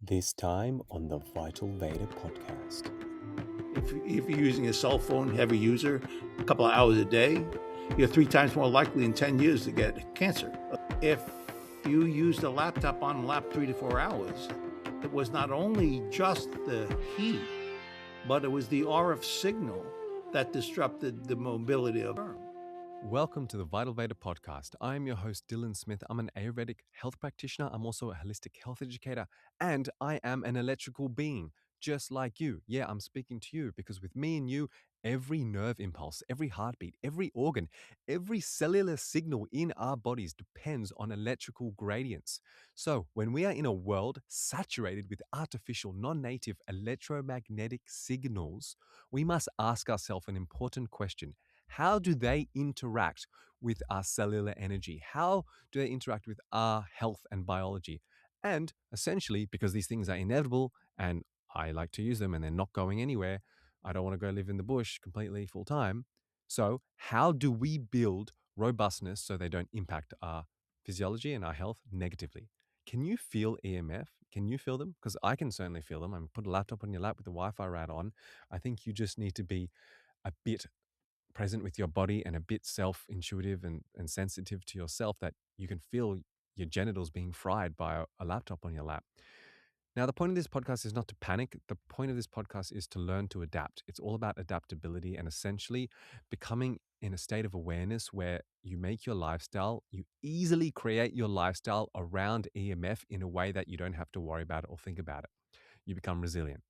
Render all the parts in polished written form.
This time on the Vital Veda Podcast. If you're using a cell phone, heavy user, a couple of hours a day, you're 3 times more likely in 10 years to get cancer. If you used a laptop on lap 3 to 4 hours, it was not only just the heat, but it was the RF signal that disrupted the mobility of the arm. Welcome to the Vital Veda Podcast. I'm your host, Dylan Smith. I'm an Ayurvedic health practitioner. I'm also a holistic health educator, and I am an electrical being, just like you. Yeah, I'm speaking to you because with me and you, every nerve impulse, every heartbeat, every organ, every cellular signal in our bodies depends on electrical gradients. So when we are in a world saturated with artificial, non-native electromagnetic signals, we must ask ourselves an important question. How do they interact with our cellular energy? How do they interact with our health and biology? And essentially, because these things are inevitable and I like to use them and they're not going anywhere, I don't want to go live in the bush completely full time. So, how do we build robustness so they don't impact our physiology and our health negatively? Can you feel EMF? Can you feel them? Because I can certainly feel them. I put a laptop on your lap with the Wi Fi right on. I think you just need to be a bit present with your body and a bit self-intuitive and sensitive to yourself that you can feel your genitals being fried by a laptop on your lap. Now, the point of this podcast is not to panic. The point of this podcast is to learn to adapt. It's all about adaptability and essentially becoming in a state of awareness where you make your lifestyle, you easily create your lifestyle around EMF in a way that you don't have to worry about it or think about it. You become resilient.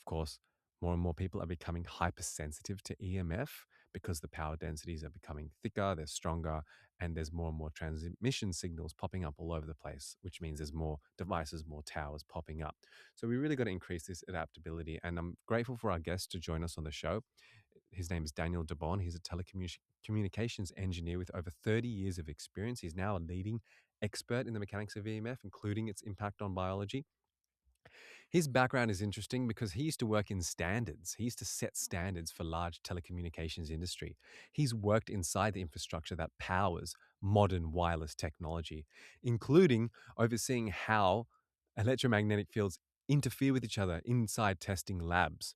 Of course, more and more people are becoming hypersensitive to EMF because the power densities are becoming thicker, they're stronger, and there's more and more transmission signals popping up all over the place, which means there's more devices, more towers popping up. So we really got to increase this adaptability. And I'm grateful for our guest to join us on the show. His name is Daniel DeBaun. He's a telecommunications engineer with over 30 years of experience. He's now a leading expert in the mechanics of EMF, including its impact on biology. His background is interesting because he used to work in standards. He used to set standards for large telecommunications industry. He's worked inside the infrastructure that powers modern wireless technology, including overseeing how electromagnetic fields interfere with each other inside testing labs.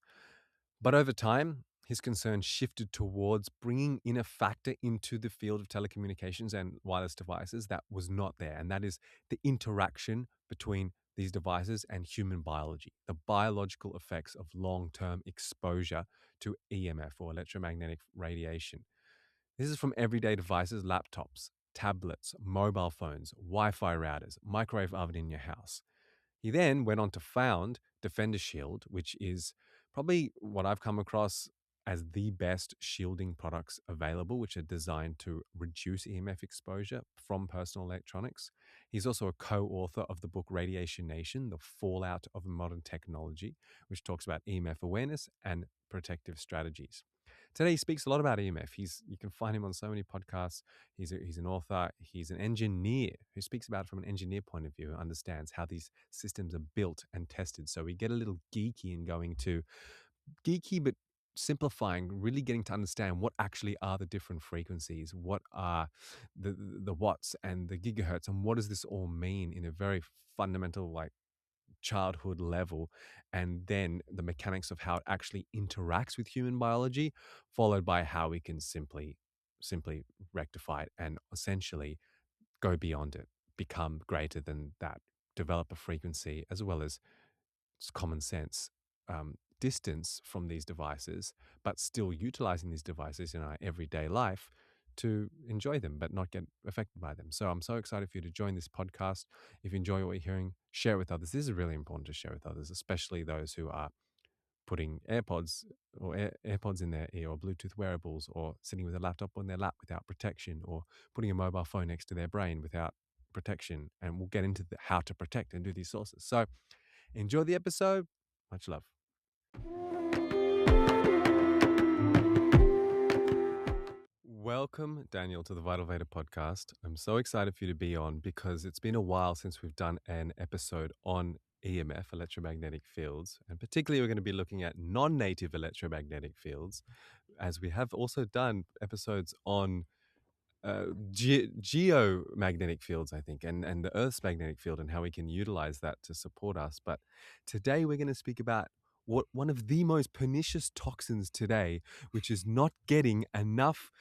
But over time, his concern shifted towards bringing in a factor into the field of telecommunications and wireless devices that was not there, and that is the interaction between these devices and human biology, the biological effects of long-term exposure to EMF or electromagnetic radiation. This is from everyday devices, laptops, tablets, mobile phones, Wi-Fi routers, microwave oven in your house. He then went on to found Defender Shield, which is probably what I've come across as the best shielding products available, which are designed to reduce EMF exposure from personal electronics. He's also a co-author of the book Radiation Nation, The Fallout of Modern Technology, which talks about EMF awareness and protective strategies. Today, he speaks a lot about EMF. You can find him on so many podcasts. He's an author. He's an engineer who speaks about it from an engineer point of view, understands how these systems are built and tested. So we get a little geeky in going to geeky, but simplifying, really getting to understand what actually are the different frequencies, what are the watts and the gigahertz, and what does this all mean in a very fundamental, like, childhood level, and then the mechanics of how it actually interacts with human biology, followed by how we can simply rectify it and essentially go beyond it, become greater than that, develop a frequency as well as common sense distance from these devices, but still utilizing these devices in our everyday life to enjoy them, but not get affected by them. So I'm so excited for you to join this podcast. If you enjoy what you're hearing, share it with others. This is really important to share with others, especially those who are putting AirPods or AirPods in their ear, or Bluetooth wearables, or sitting with a laptop on their lap without protection, or putting a mobile phone next to their brain without protection. And we'll get into how to protect and do these sources. So enjoy the episode. Much love. Welcome, Daniel, to the Vital Veda Podcast. I'm so excited for you to be on because it's been a while since we've done an episode on EMF, electromagnetic fields, and particularly we're going to be looking at non-native electromagnetic fields, as we have also done episodes on geomagnetic fields, I think, and the Earth's magnetic field and how we can utilize that to support us. But today we're going to speak about what one of the most pernicious toxins today, which is not getting enough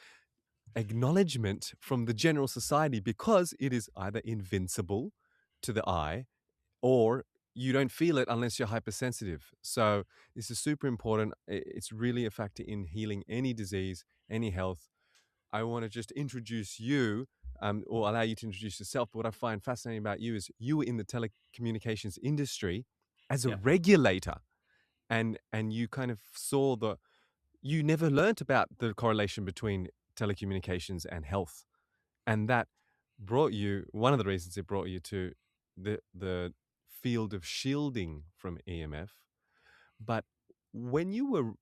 acknowledgement from the general society because it is either invincible to the eye or you don't feel it unless you're hypersensitive. So this is super important. It's really a factor in healing any disease, any health. I want to just introduce you, or allow you to introduce yourself. But what I find fascinating about you is you were in the telecommunications industry as a Yeah. regulator, and you kind of saw you never learnt about the correlation between telecommunications and health, and that brought you, one of the reasons it brought you to the field of shielding from EMF. But when you were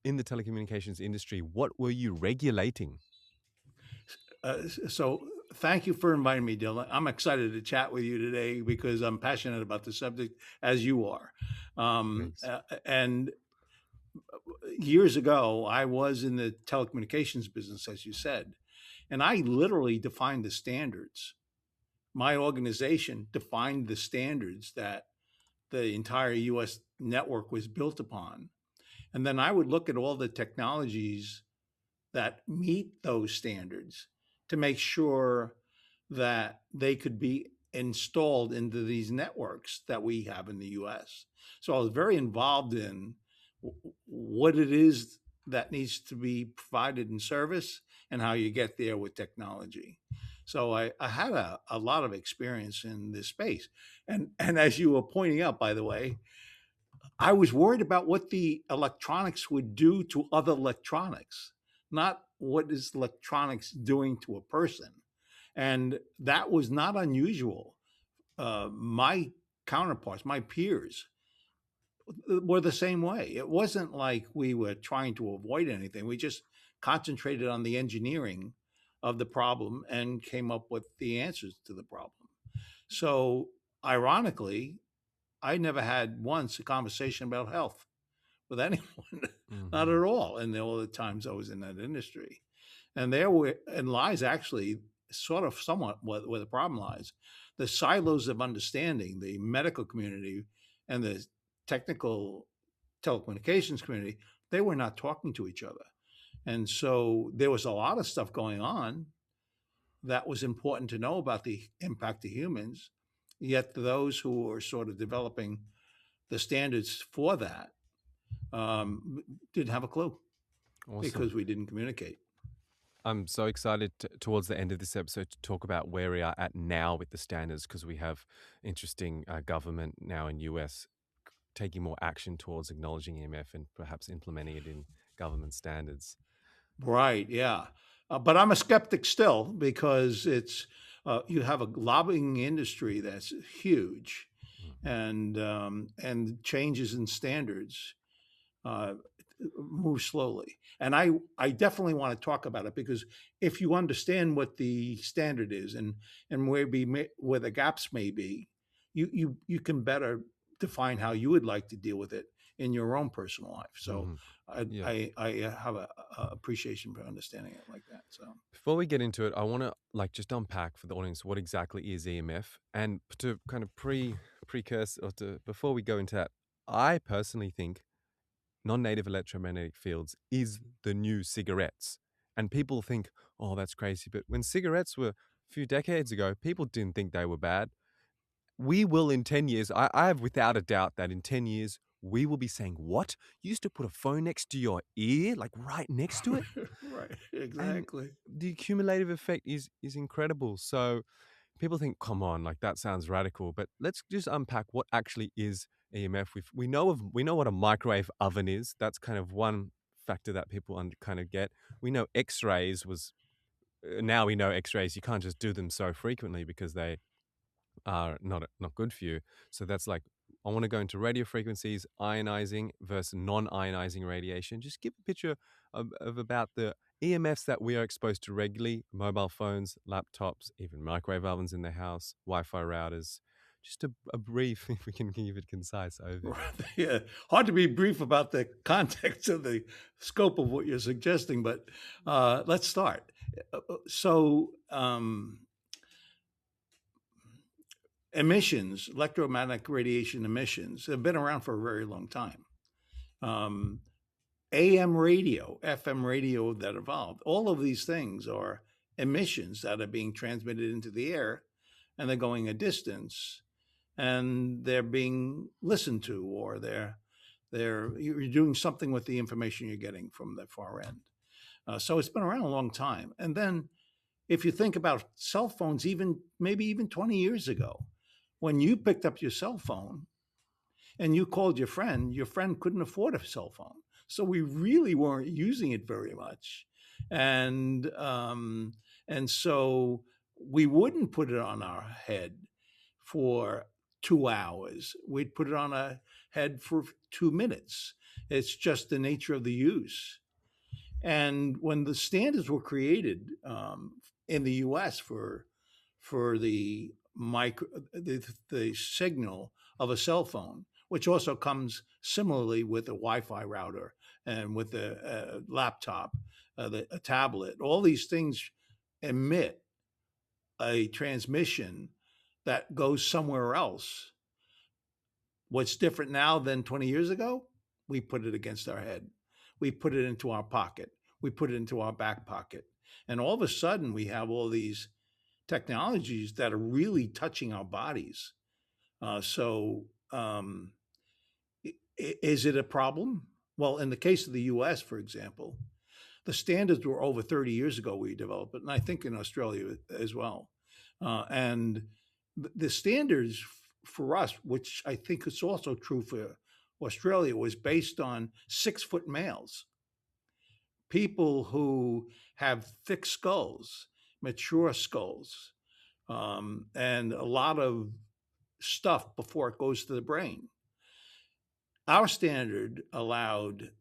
in the telecommunications industry, what were you regulating? So thank you for inviting me, Dylan. I'm excited to chat with you today because I'm passionate about the subject, as you are. Thanks. And years ago, I was in the telecommunications business, as you said, and I literally defined the standards. My organization defined the standards that the entire US network was built upon. And then I would look at all the technologies that meet those standards to make sure that they could be installed into these networks that we have in the US. So I was very involved in what it is that needs to be provided in service and how you get there with technology. So I had a lot of experience in this space. And as you were pointing out, by the way, I was worried about what the electronics would do to other electronics, not what is electronics doing to a person. And that was not unusual. My counterparts, my peers, were the same way. It wasn't like we were trying to avoid anything. We just concentrated on the engineering of the problem and came up with the answers to the problem. So, ironically, I never had once a conversation about health with anyone, not Mm-hmm. at all. And all the times I was in that industry, and there were and lies actually sort of somewhat where the problem lies. The silos of understanding, the medical community and the technical telecommunications community, they were not talking to each other, and so there was a lot of stuff going on that was important to know about the impact to humans. Yet those who were sort of developing the standards for that didn't have a clue Awesome. because we didn't communicate. I'm so excited towards the end of this episode to talk about where we are at now with the standards, because we have interesting government now in US taking more action towards acknowledging EMF and perhaps implementing it in government standards. Right, yeah. But I'm a skeptic still because it's you have a lobbying industry that's huge, Mhm. and changes in standards uh, move slowly. And I definitely want to talk about it because if you understand what the standard is and where the gaps may be, you can better define how you would like to deal with it in your own personal life. So Mhm. I Yeah. I have a appreciation for understanding it like that. So Before we get into it, I want to just unpack for the audience what exactly is EMF, and to kind of precursor, or to before we go into that, I personally think non-native electromagnetic fields is the new cigarettes. And people think, oh, that's crazy. But when cigarettes were a few decades ago, people didn't think they were bad. We will in 10 years, I have without a doubt that in 10 years, we will be saying, what? You used to put a phone next to your ear, like right next to it? right, And exactly. the cumulative effect is incredible. So people think, come on, like that sounds radical. But let's just unpack what actually is EMF. We know what a microwave oven is. That's kind of one factor that people kind of get. We know X-rays was now we know X-rays. You can't just do them so frequently because they are not good for you. So that's like, I want to go into radio frequencies, ionizing versus non-ionizing radiation. Just give a picture of about the EMFs that we are exposed to regularly: mobile phones, laptops, even microwave ovens in the house, Wi-Fi routers. just a brief, if we can keep it concise, overview. Yeah, hard to be brief about the context of the scope of what you're suggesting, but let's start. So, emissions, electromagnetic radiation emissions, have been around for a very long time. AM radio, FM radio that evolved, all of these things are emissions that are being transmitted into the air, and they're going a distance, and they're being listened to, or you're doing something with the information you're getting from the far end. So it's been around a long time. And then if you think about cell phones, maybe even 20 years ago, when you picked up your cell phone and you called your friend couldn't afford a cell phone. So we really weren't using it very much. And so we wouldn't put it on our head for 2 hours. We'd put it on a head for 2 minutes. It's just the nature of the use. And when the standards were created in the U.S. for the signal of a cell phone, which also comes similarly with a Wi-Fi router and with a laptop, a tablet, all these things emit a transmission that goes somewhere else. What's different now than 20 years ago? We put it against our head. We put it into our pocket. We put it into our back pocket. And all of a sudden, we have all these technologies that are really touching our bodies. Is it a problem? Well, in the case of the US, for example, the standards were over 30 years ago we developed it, and I think in Australia as well. And the standards for us, which I think is also true for Australia, was based on 6-foot males, people who have thick skulls, mature skulls, and a lot of stuff before it goes to the brain. Our standard allowed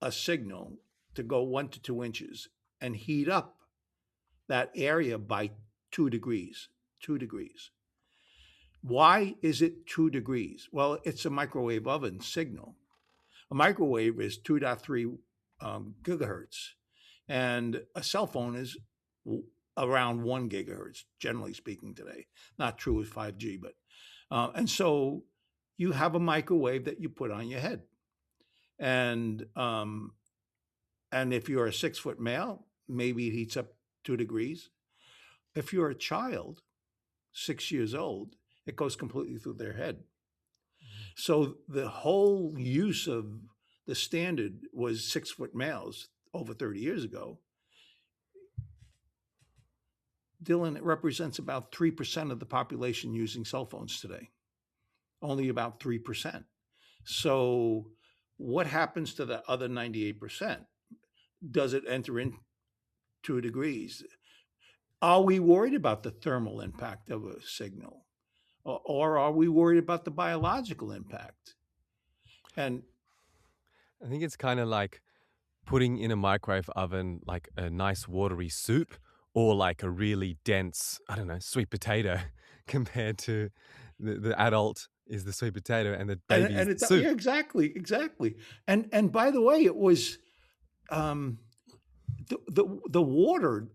a signal to go 1 to 2 inches and heat up that area by 2 degrees. 2 degrees. Why is it 2 degrees? Well, it's a microwave oven signal. A microwave is 2.3 gigahertz, and a cell phone is around 1 gigahertz, generally speaking today. Not true with 5G, but and so you have a microwave that you put on your head, and if you're a 6-foot male, maybe it heats up 2 degrees. If you're a child, 6 years old, it goes completely through their head. So the whole use of the standard was 6-foot males over 30 years ago. Dylan, it represents about 3% of the population using cell phones today. Only about 3%. So what happens to the other 98%? Does it enter in 2 degrees? Are we worried about the thermal impact of a signal? Or are we worried about the biological impact? And I think it's kind of like putting in a microwave oven like a nice watery soup, or like a really dense, I don't know, sweet potato compared to the adult is the sweet potato and the baby is the soup. Yeah, exactly. And by the way, it was the water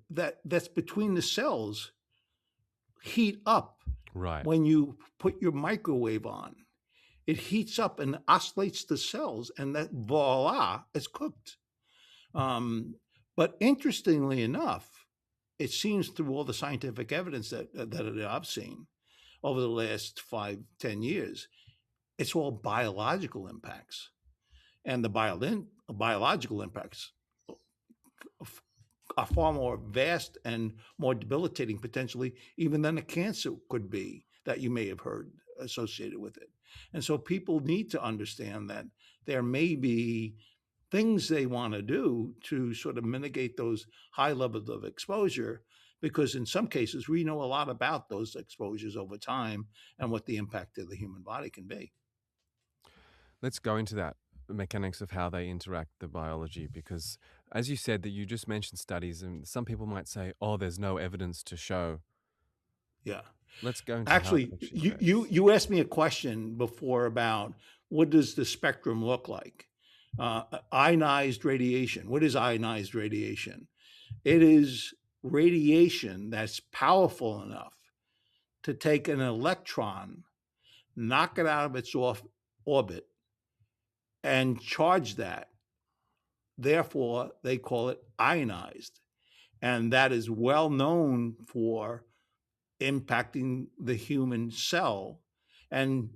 that's between the cells heat up. Right. When you put your microwave on, it heats up and oscillates the cells, and that voila, it's cooked. But interestingly enough, it seems through all the scientific evidence that I've seen over the last 5-10 years, it's all biological impacts, and the biological impacts are far more vast and more debilitating potentially even than a cancer could be that you may have heard associated with it. And so people need to understand that there may be things they want to do to sort of mitigate those high levels of exposure, because in some cases we know a lot about those exposures over time and what the impact of the human body can be. Let's go into that mechanics of how they interact, the biology, because as you said that you just mentioned studies, and some people might say, oh, there's no evidence to show. Yeah. Let's go into how it Actually, actually you, you, affects. you asked me a question before about what does the spectrum look like? Ionized radiation. What is ionized radiation? It is radiation that's powerful enough to take an electron, knock it out of its off orbit, and charge that. Therefore, they call it ionized. And that is well known for impacting the human cell and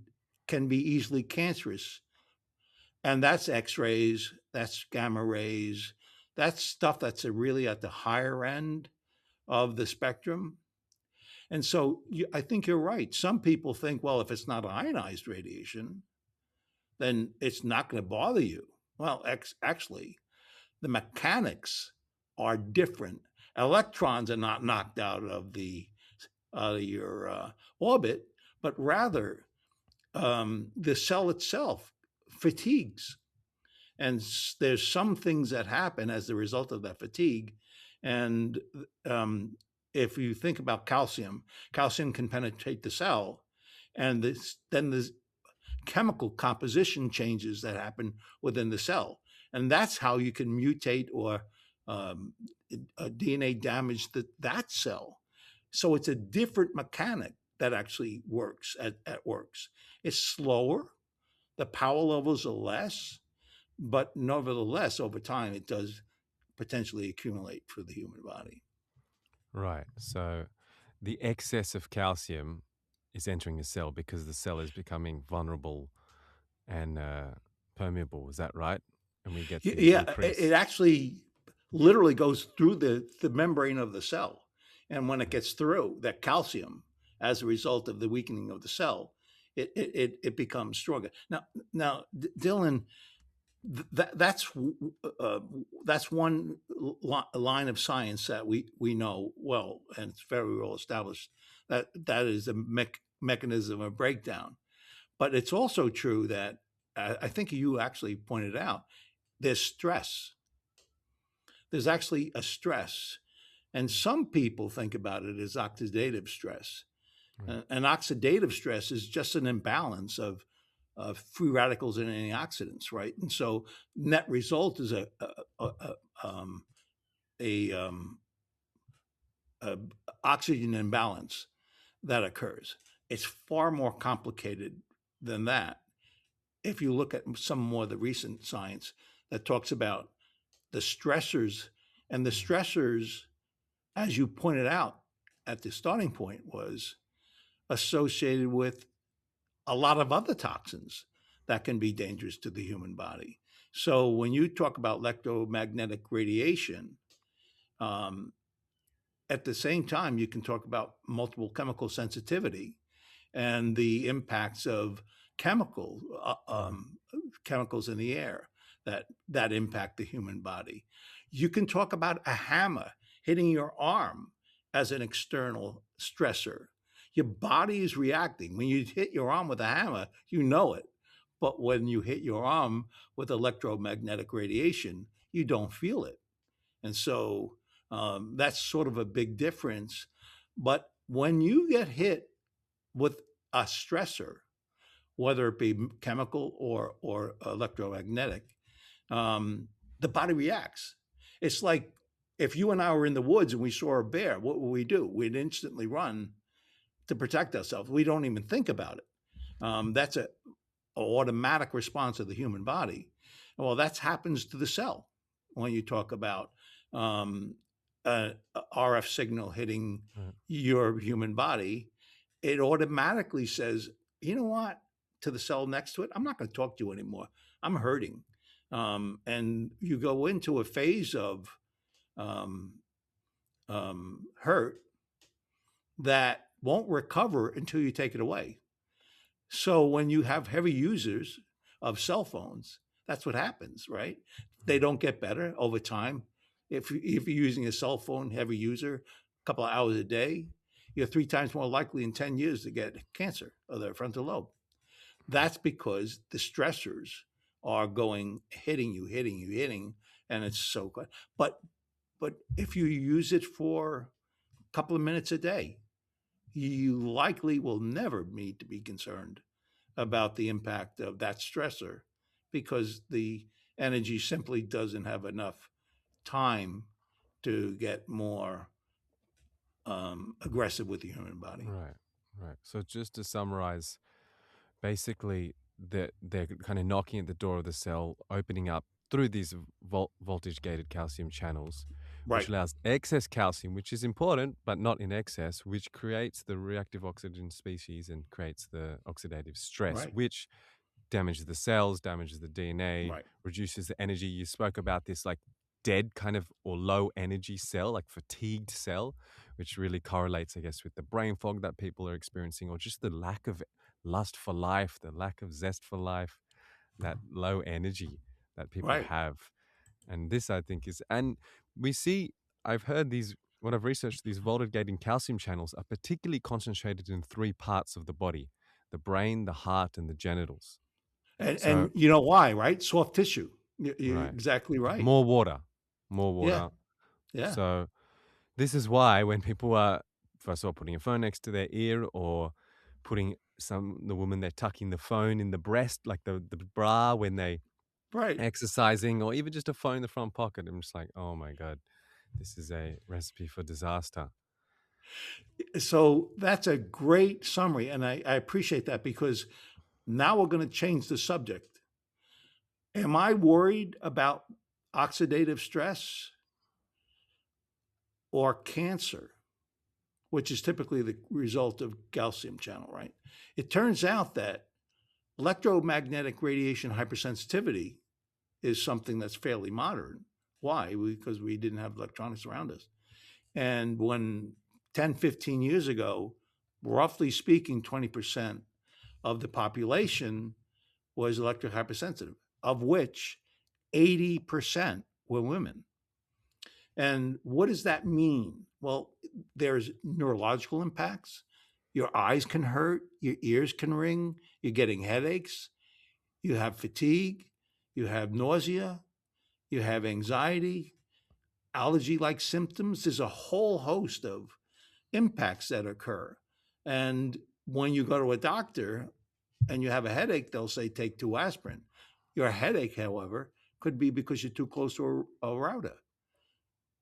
can be easily cancerous. And that's X rays, that's gamma rays, that's stuff that's really at the higher end of the spectrum. And so I think you're right. Some people think, well, if it's not ionized radiation, then it's not going to bother you. Well, actually, the mechanics are different. Electrons are not knocked out of your orbit, but rather the cell itself fatigues. And there's some things that happen as a result of that fatigue. And if you think about calcium can penetrate the cell, and then there's chemical composition changes that happen within the cell. And that's how you can mutate or DNA damage that cell. So it's a different mechanic that actually works. Works. It's slower, the power levels are less, but nevertheless, over time, it does potentially accumulate for the human body. Right. So the excess of calcium is entering the cell because the cell is becoming vulnerable and permeable. Is that right? And we get the Yeah, increase. it actually literally goes through the membrane of the cell. And when it gets through, that calcium, as a result of the weakening of the cell, it becomes stronger. Now, Dylan, that's one line of science that we know well, and it's very well established that is a mechanism of breakdown. But it's also true that I think you actually pointed out there's stress. There's actually a stress, and some people think about it as oxidative stress. Right. And oxidative stress is just an imbalance of free radicals and antioxidants, right? And so net result is a oxygen imbalance that occurs. It's far more complicated than that. If you look at some more of the recent science that talks about the stressors, and the stressors, as you pointed out at the starting point, was associated with a lot of other toxins that can be dangerous to the human body. So when you talk about electromagnetic radiation, at the same time, you can talk about multiple chemical sensitivity and the impacts of chemicals in the air that impact the human body. You can talk about a hammer hitting your arm as an external stressor. Your body is reacting. When you hit your arm with a hammer, you know it. But when you hit your arm with electromagnetic radiation, you don't feel it. And so that's sort of a big difference. But when you get hit with a stressor, whether it be chemical or electromagnetic, the body reacts. It's like if you and I were in the woods and we saw a bear, what would we do? We'd instantly run to protect ourselves. We don't even think about it. That's an automatic response of the human body. Well, that happens to the cell when you talk about a RF signal hitting your human body. It automatically says, you know what, to the cell next to it, I'm not going to talk to you anymore. I'm hurting. And you go into a phase of hurt that won't recover until you take it away. So when you have heavy users of cell phones, that's what happens, right? They don't get better over time. If you're using a cell phone heavy user a couple of hours a day, you're 3 times more likely in 10 years to get cancer of the frontal lobe. That's because the stressors are hitting you, and it's so good. But if you use it for a couple of minutes a day, you likely will never need to be concerned about the impact of that stressor because the energy simply doesn't have enough time to get more aggressive with the human body. Right, right. So just to summarize, basically they're kind of knocking at the door of the cell, opening up through these voltage gated calcium channels, which Right, allows excess calcium, which is important but not in excess, which creates the reactive oxygen species and creates the oxidative stress, right, which damages the cells, damages the DNA, right, reduces the energy. You spoke about this like dead kind of or low energy cell, like fatigued cell, which really correlates, I guess, with the brain fog that people are experiencing, or just the lack of lust for life, the lack of zest for life, that low energy that people right. have. And this, I think, is, and we see, I've heard these, what I've researched, these voltage gating calcium channels are particularly concentrated in three parts of the body: the brain, the heart, and the genitals. And So, you know why, right? Soft tissue. You're right. exactly right. More water, more Yeah, water. yeah, So this is why when people are, first of all, putting a phone next to their ear, or putting the woman, they're tucking the phone in the breast, like the bra when they right. exercising, or even just a phone in the front pocket. I'm just like, oh my God, this is a recipe for disaster. So that's a great summary. And I appreciate that because now we're going to change the subject. Am I worried about oxidative stress or cancer, which is typically the result of calcium channel, right? It turns out that electromagnetic radiation hypersensitivity is something that's fairly modern. Why? Because we didn't have electronics around us. And when 10, 15 years ago, roughly speaking, 20% of the population was electrohypersensitive, of which 80% were women. And what does that mean? Well, there's neurological impacts. Your eyes can hurt, your ears can ring, you're getting headaches, you have fatigue, you have nausea, you have anxiety, allergy like symptoms. There's a whole host of impacts that occur. And when you go to a doctor and you have a headache, they'll say take 2 aspirin. Your headache, however, could be because you're too close to a router.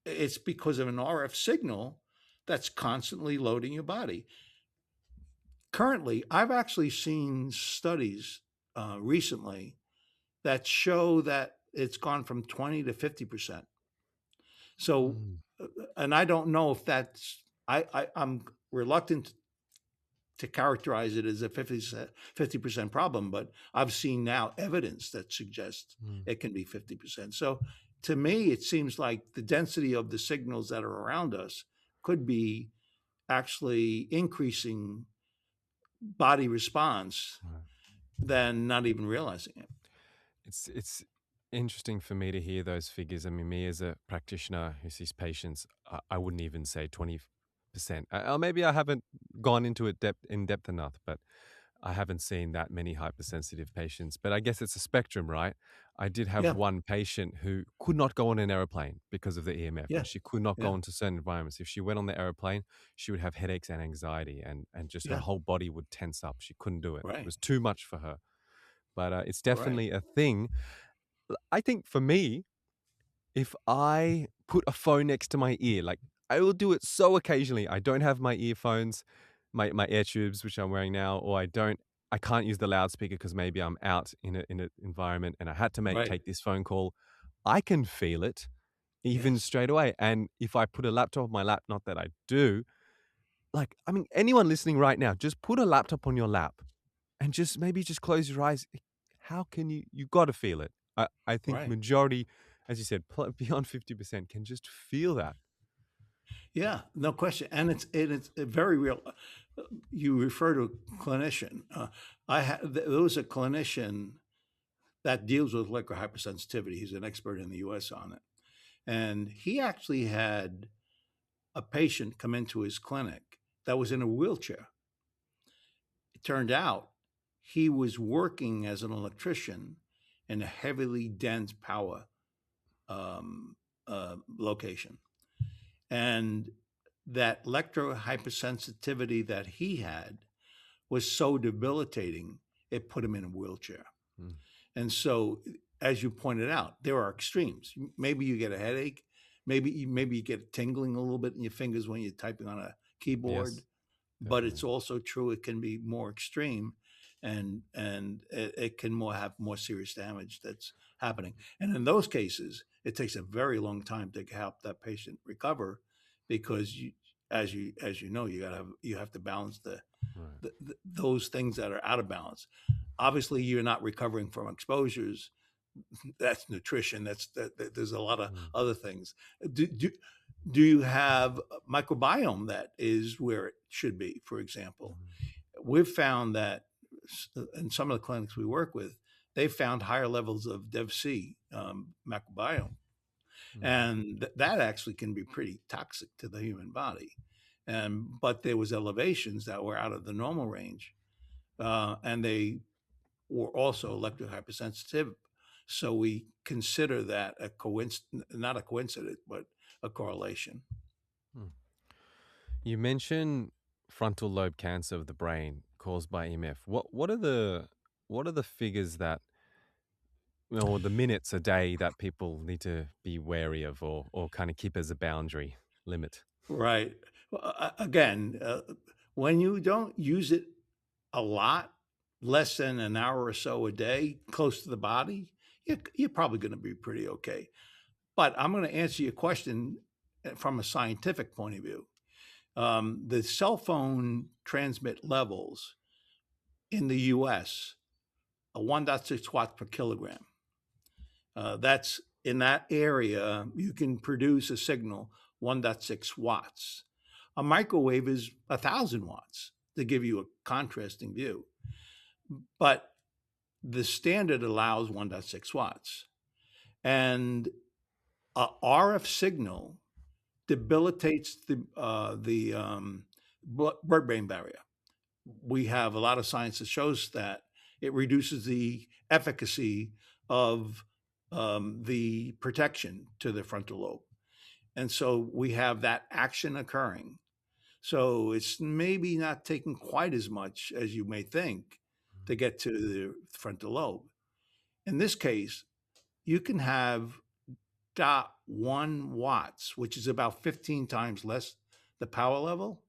It's because of an RF signal that's constantly loading your body. Currently, I've actually seen studies recently that show that it's gone from 20 to 50%. So, Mm. and I don't know if that's, I'm reluctant to characterize it as a 50% problem, but I've seen now evidence that suggests Mm. it can be 50%. So to me, it seems like the density of the signals that are around us could be actually increasing body response Right. than not even realizing it. It's interesting for me to hear those figures. I mean, me as a practitioner who sees patients, I wouldn't even say 20%. Or maybe I haven't gone into it in depth enough, but I haven't seen that many hypersensitive patients. But I guess it's a spectrum, right? I did have Yeah, one patient who could not go on an aeroplane because of the EMF, yeah, and she could not yeah, go into certain environments. If she went on the aeroplane, she would have headaches and anxiety, and just her yeah, whole body would tense up. She couldn't do it. It right, was too much for her. But it's right. definitely a thing. I think for me, if I put a phone next to my ear, like I will do it so occasionally. I don't have my earphones, my ear tubes, which I'm wearing now, or I can't use the loudspeaker because maybe I'm out in an environment and I had to Right. take this phone call. I can feel it even Yes. straight away. And if I put a laptop on my lap, not that I do, like, I mean, anyone listening right now, just put a laptop on your lap and just maybe just close your eyes. How can you got to feel it. I think Right. majority, as you said, beyond 50% can just feel that. Yeah, no question. And it's very real. You refer to a clinician. There was a clinician that deals with liquor hypersensitivity. He's an expert in the U.S. on it, and he actually had a patient come into his clinic that was in a wheelchair. It turned out he was working as an electrician in a heavily dense power location, and that electrohypersensitivity that he had was so debilitating, it put him in a wheelchair. Mm. And so, as you pointed out, there are extremes. Maybe you get a headache. Maybe you get tingling a little bit in your fingers when you're typing on a keyboard. Yes, But it's definitely. also true it can be more extreme, and it can have more serious damage that's happening. And in those cases, it takes a very long time to help that patient recover, because as you know, you have to balance Right. those things that are out of balance. Obviously, you're not recovering from exposures. That's nutrition. There's a lot of Mm. other things. Do you have a microbiome that is where it should be? For example, Mhm. we've found that in some of the clinics we work with, they found higher levels of DevC microbiome, Mm. and that actually can be pretty toxic to the human body. But there was elevations that were out of the normal range, and they were also electrohypersensitive. So we consider that a coincidence, not a coincidence, but a correlation. Mm. You mentioned frontal lobe cancer of the brain caused by EMF. What are the figures that, or the minutes a day that people need to be wary of, or kind of keep as a boundary limit? Right. Well, again, when you don't use it a lot, less than an hour or so a day, close to the body, you're probably going to be pretty okay. But I'm going to answer your question from a scientific point of view. The cell phone transmit levels in the US are 1.6 watts per kilogram. That's in that area, you can produce a signal 1.6 watts. A microwave is 1,000 watts, to give you a contrasting view. But the standard allows 1.6 watts. And a RF signal debilitates the blood-brain barrier. We have a lot of science that shows that it reduces the efficacy of the protection to the frontal lobe. And so we have that action occurring. So it's maybe not taking quite as much as you may think to get to the frontal lobe. In this case, you can have 0.1 watts, which is about 15 times less the power level,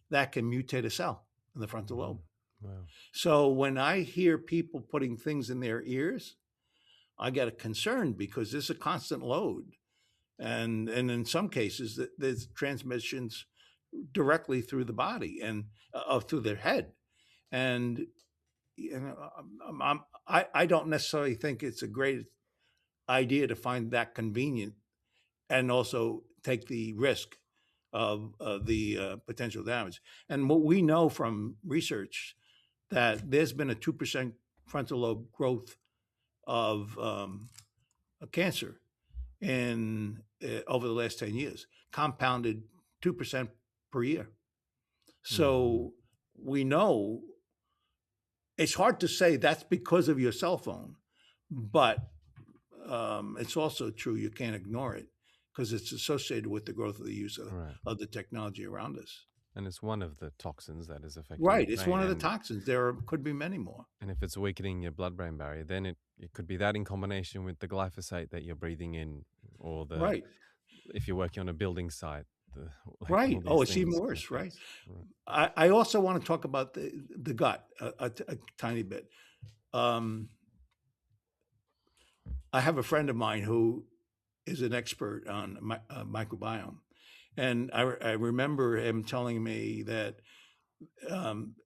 that can mutate a cell in the frontal lobe. Mm. Wow. So when I hear people putting things in their ears, I get concerned because there's a constant load. And in some cases, there's transmissions directly through the body and through their head. And you know, I don't necessarily think it's a great idea to find that convenient and also take the risk of the potential damage. And what we know from research, that there's been a 2% frontal lobe growth of cancer in over the last 10 years, compounded 2% per year. Mhm. So we know it's hard to say that's because of your cell phone, but it's also true you can't ignore it because it's associated with the growth of the use Right. of the technology around us. And it's one of the toxins that is affecting the Right. It's brain. one of the toxins. Could be many more. And if it's weakening your blood-brain barrier, then it could be that in combination with the glyphosate that you're breathing in, or Right. if you're working on a building site, all Right. Oh, these it's even things can worse. Right. affect. Right. I also want to talk about the gut a tiny bit. I have a friend of mine who is an expert on microbiome. And I remember him telling me that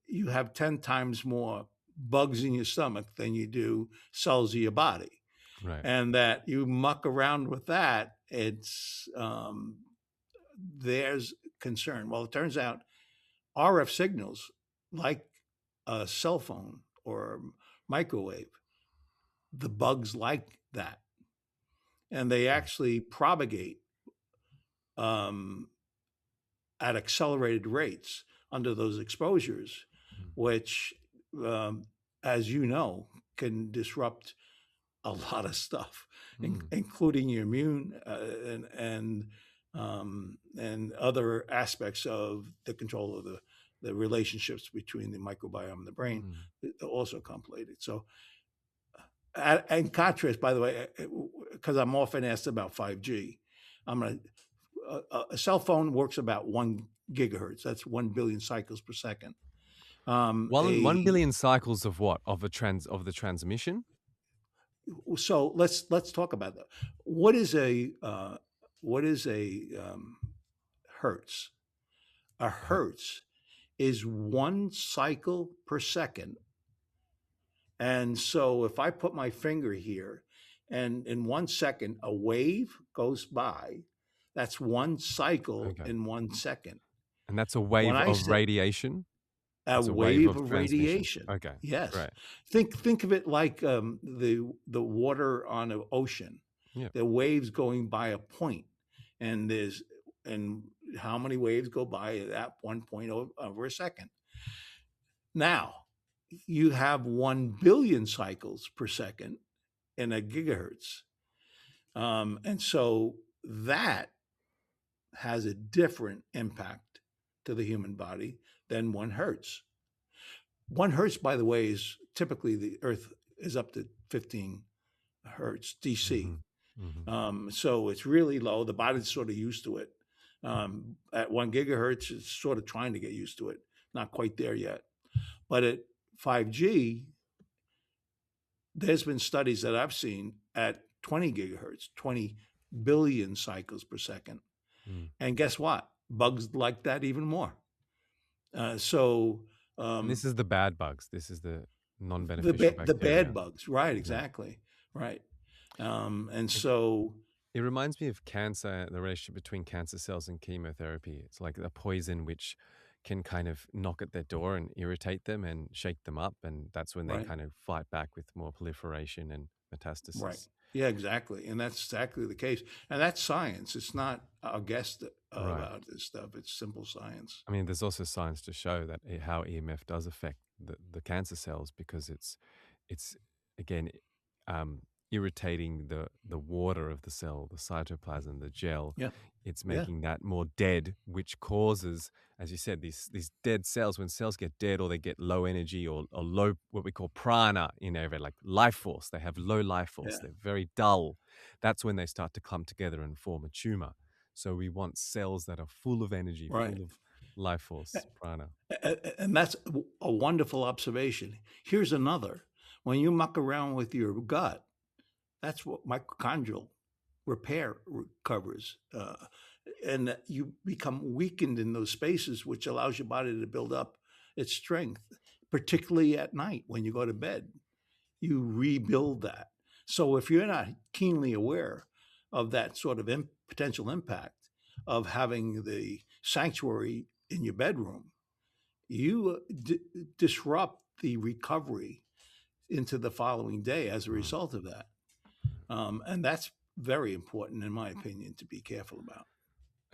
you have 10 times more bugs in your stomach than you do cells of your body. Right. And that you muck around with that, there's concern. Well, it turns out RF signals, like a cell phone or microwave, the bugs like that. And they actually propagate at accelerated rates under those exposures, which, as you know, can disrupt a lot of stuff, including your immune and and other aspects of the control of the relationships between the microbiome and the brain also come later. So, in contrast, by the way, because I'm often asked about 5G, I'm going to, a cell phone works about 1 gigahertz. That's 1 billion cycles per second. One billion cycles of what? Of the transmission? So let's talk about that. What is a hertz? A hertz is 1 cycle per second. And so if I put my finger here and in 1 second a wave goes by, that's 1 cycle in 1 second. And that's a When wave I of say radiation? a It's a wave of transmission. radiation. Okay. Yes. Right. Think of it like the water on an ocean. Yeah. The waves going by a point, and how many waves go by at that one point over a second. Now, you have 1 billion cycles per second in a gigahertz. And so that has a different impact to the human body than 1 hertz. 1 hertz, by the way, is typically the Earth is up to 15 hertz DC. So it's really low. The body's sort of used to it. At 1 gigahertz, it's sort of trying to get used to it. Not quite there yet. But at 5G, there's been studies that I've seen at 20 gigahertz, 20 billion cycles per second. And guess what? Bugs like that even more. This is the bad bugs. This is the non-beneficial bacteria. The bad bugs, right? Exactly, right. And so it reminds me of cancer, the relationship between cancer cells and chemotherapy. It's like a poison which can kind of knock at their door and irritate them and shake them up, and that's when they kind of fight back with more proliferation and metastasis. Right. Yeah, exactly. And that's exactly the case. And that's science. It's not a guess about this stuff. It's simple science. I mean, there's also science to show that how EMF does affect the cancer cells, because it's again irritating the water of the cell, the cytoplasm, the gel. Yeah. It's making that more dead, which causes, as you said, these dead cells. When cells get dead or they get low energy or low, what we call prana in Ayurveda, like life force, they have low life force. They're very dull. That's when they start to clump together and form a tumor. So we want cells that are full of energy, full of life force, prana. And that's a wonderful observation. Here's another. When you muck around with your gut, that's what mitochondrial repair covers. And you become weakened in those spaces, which allows your body to build up its strength, particularly at night when you go to bed. You rebuild that. So if you're not keenly aware of that sort of potential impact of having the sanctuary in your bedroom, you disrupt the recovery into the following day as a result of that. And that's very important, in my opinion, to be careful about.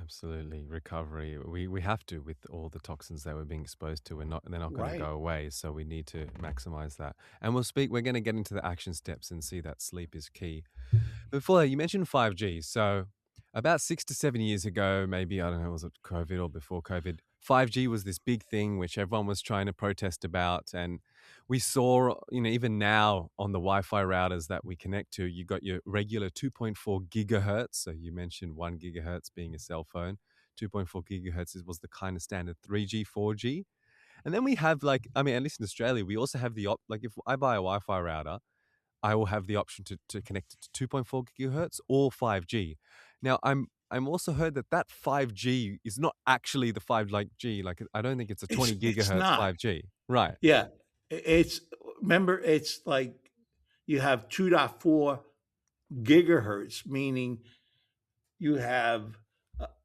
Absolutely. Recovery. We have to, with all the toxins that we're being exposed to. They're not going to go away. So we need to maximize that. And we're going to get into the action steps and see that sleep is key. Before that, you mentioned 5G. So about 6 to 7 years ago, maybe, I don't know, was it COVID or before COVID? 5G was this big thing which everyone was trying to protest about. And we saw, even now on the Wi-Fi routers that we connect to, you got your regular 2.4 gigahertz. So you mentioned 1 gigahertz being a cell phone. 2.4 gigahertz was the kind of standard 3G, 4G. And then we have at least in Australia, we also have if I buy a Wi-Fi router, I will have the option to connect it to 2.4 gigahertz or 5G. Now, I'm also heard that 5G is not actually the 5G. Like, I don't think it's a 20 gigahertz 5G. Right. Yeah. Remember, it's like you have 2.4 gigahertz, meaning you have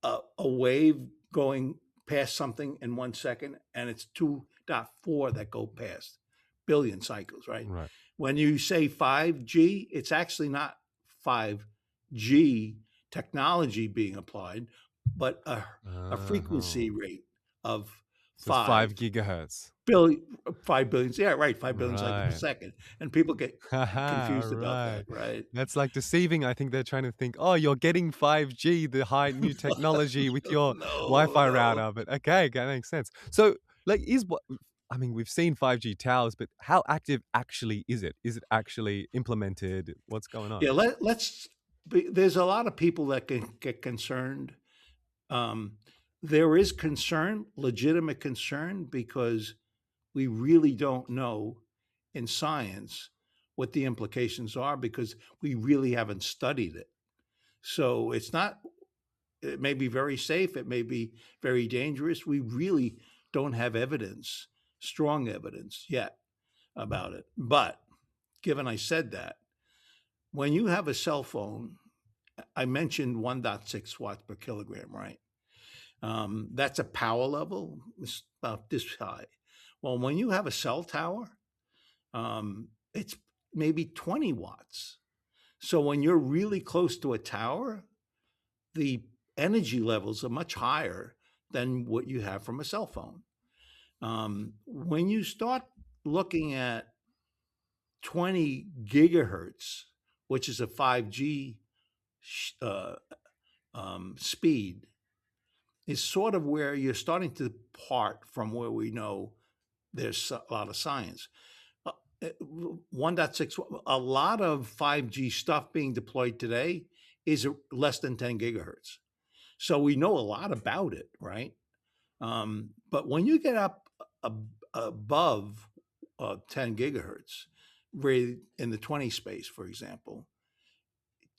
a wave going past something in 1 second, and it's 2.4 that go past billion cycles, right? Right. When you say 5G, it's actually not 5G technology being applied, but a frequency rate of So it's 5 5 gigahertz. billion, 5 billion. Yeah, right. 5 billion cycles per Right. second. And people get Haha, all confused about right. that, right? That's like deceiving. I think they're trying to think, oh, you're getting 5G, the high new technology with your No, Wi-Fi no. router. But okay, that makes sense. So, like, I mean, we've seen 5G towers, but how active actually is it? Is it actually implemented? What's going on? Yeah, let's be, there's a lot of people that can get concerned. Um, there is concern, legitimate concern, because we really don't know in science what the implications are because we really haven't studied it. So it's not, it may be very safe, it may be very dangerous. We really don't have evidence, strong evidence yet about it. But given I said that, when you have a cell phone, I mentioned 1.6 watts per kilogram, right? That's a power level. It's about this high. Well, when you have a cell tower, it's maybe 20 watts. So when you're really close to a tower, the energy levels are much higher than what you have from a cell phone. When you start looking at 20 gigahertz, which is a 5G uh, speed, is sort of where you're starting to part from where we know there's a lot of science. 1.6, a lot of 5G stuff being deployed today is less than 10 gigahertz. So we know a lot about it, right? But when you get up above 10 gigahertz, in the 20 space, for example,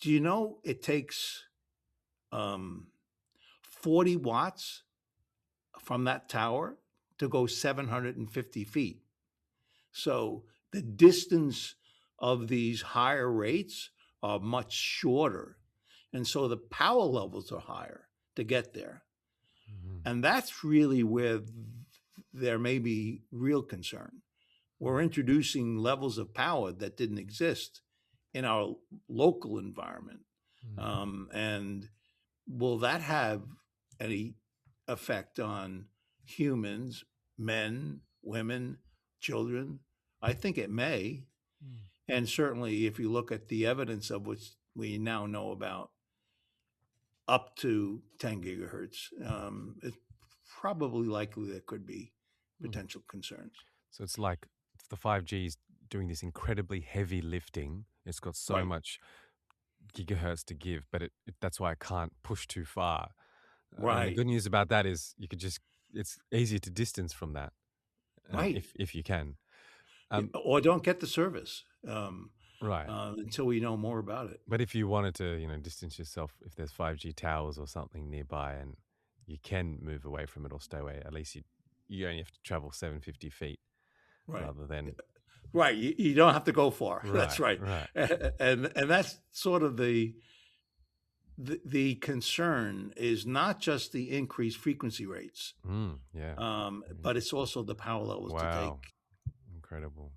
do you know it takes 40 watts from that tower to go 750 feet? So the distance of these higher rates are much shorter. And so the power levels are higher to get there. Mhm. And that's really where there may be real concern. We're introducing levels of power that didn't exist in our local environment. And will that have any effect on humans, men, women, children? I think it may. Mm. And certainly, if you look at the evidence of which we now know about up to 10 gigahertz, it's probably likely there could be Mm. potential concerns. So it's like the 5G is doing this incredibly heavy lifting. It's got so Right, much gigahertz to give, but that's why I can't push too far. And the right, good news about that is it's easier to distance from that right. if you can. Yeah, Um, or don't get the service right. until we know more about it. But if you wanted to, distance yourself, if there's 5G towers or something nearby and you can move away from it or stay away, at least you only have to travel 750 feet Right. rather than Right. You don't have to go far. That's right, right. right. And that's sort of the concern is not just the increased frequency rates, Yeah. but it's also the power levels to Wow. take. Incredible.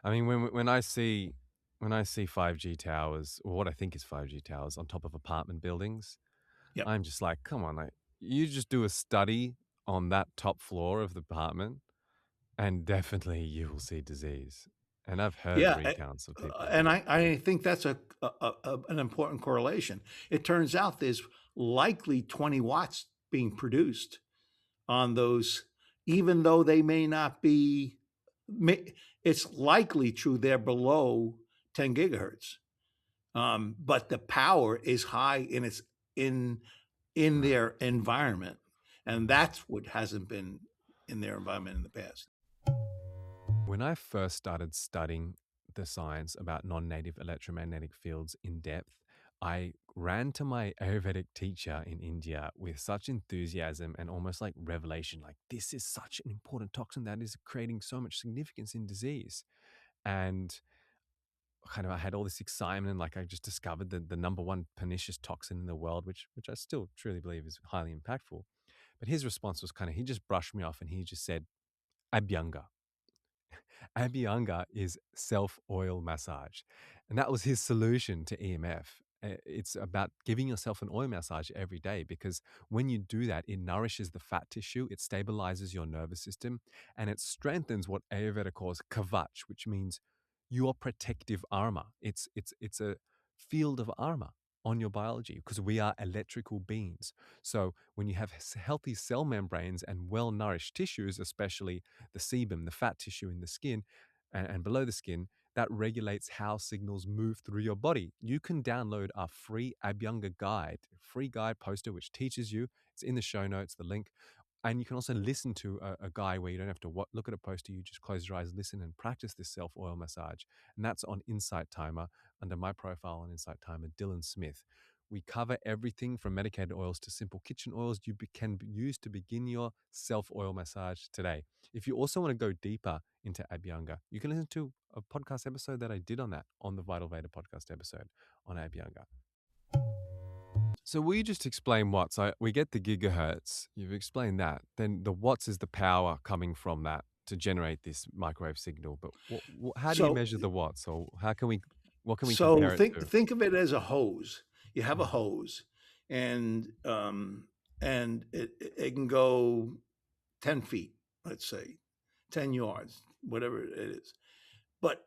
I mean, when I see 5G towers, or what I think is 5G towers on top of apartment buildings, Yep. I'm just like, come on, like you just do a study on that top floor of the apartment, and definitely you will see disease. And I've heard Yeah. recounts of people. And I think that's an important correlation. It turns out there's likely 20 watts being produced on those, even though they may not be, it's likely true they're below 10 gigahertz. But the power is high in in Right. their environment, and that's what hasn't been in their environment in the past. When I first started studying the science about non native electromagnetic fields in depth, I ran to my Ayurvedic teacher in India with such enthusiasm and almost like revelation like, this is such an important toxin that is creating so much significance in disease. And kind of I had all this excitement and like I just discovered the number one pernicious toxin in the world, which I still truly believe is highly impactful. But his response was kind of, he just brushed me off and he just said, Abhyanga. Abhyanga is self oil massage. And that was his solution to EMF. it's about giving yourself an oil massage every day, because when you do that, it nourishes the fat tissue, it stabilizes your nervous system, and it strengthens what Ayurveda calls kavach, which means your protective armor. It's a field of armor on your biology, because we are electrical beings. So when you have healthy cell membranes and well-nourished tissues, especially the sebum, the fat tissue in the skin and below the skin, that regulates how signals move through your body. You can download our free Abhyanga guide, free guide poster, which teaches you. It's in the show notes, the link. And you can also listen to a guide where you don't have to look at a poster. You just close your eyes, listen, and practice this self-oil massage. And that's on Insight Timer, under my profile on Insight Timer, Dylan Smith. We cover everything from medicated oils to simple kitchen oils you can use to begin your self-oil massage today. If you also want to go deeper into Abhyanga, you can listen to a podcast episode that I did on that, on the Vital Veda podcast episode on Abhyanga. So will you just explain watts? We get the gigahertz. You've explained that. Then the watts is the power coming from that to generate this microwave signal. But how do you measure the watts? Or what can we compare it to? Think of it as a hose. You have a hose, and it can go 10 feet, let's say, 10 yards, whatever it is. But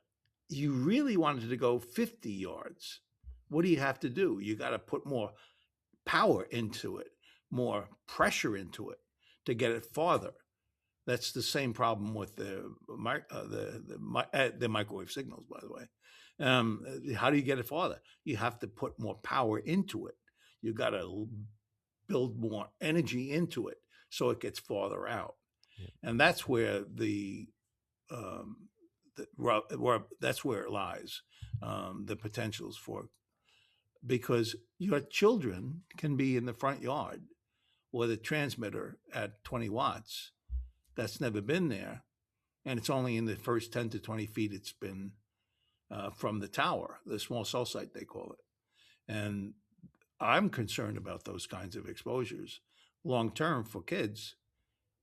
you really wanted to go 50 yards. What do you have to do? You got to put more power into it, more pressure into it to get it farther. That's the same problem with the microwave signals, by the way. How do you get it farther? You have to put more power into it. You got to build more energy into it so it gets farther out. Yeah. And that's where that's where it lies, the potentials for, because your children can be in the front yard with a transmitter at 20 watts that's never been there, and it's only in the first 10 to 20 feet it's been from the tower, the small cell site they call it. And I'm concerned about those kinds of exposures long term for kids,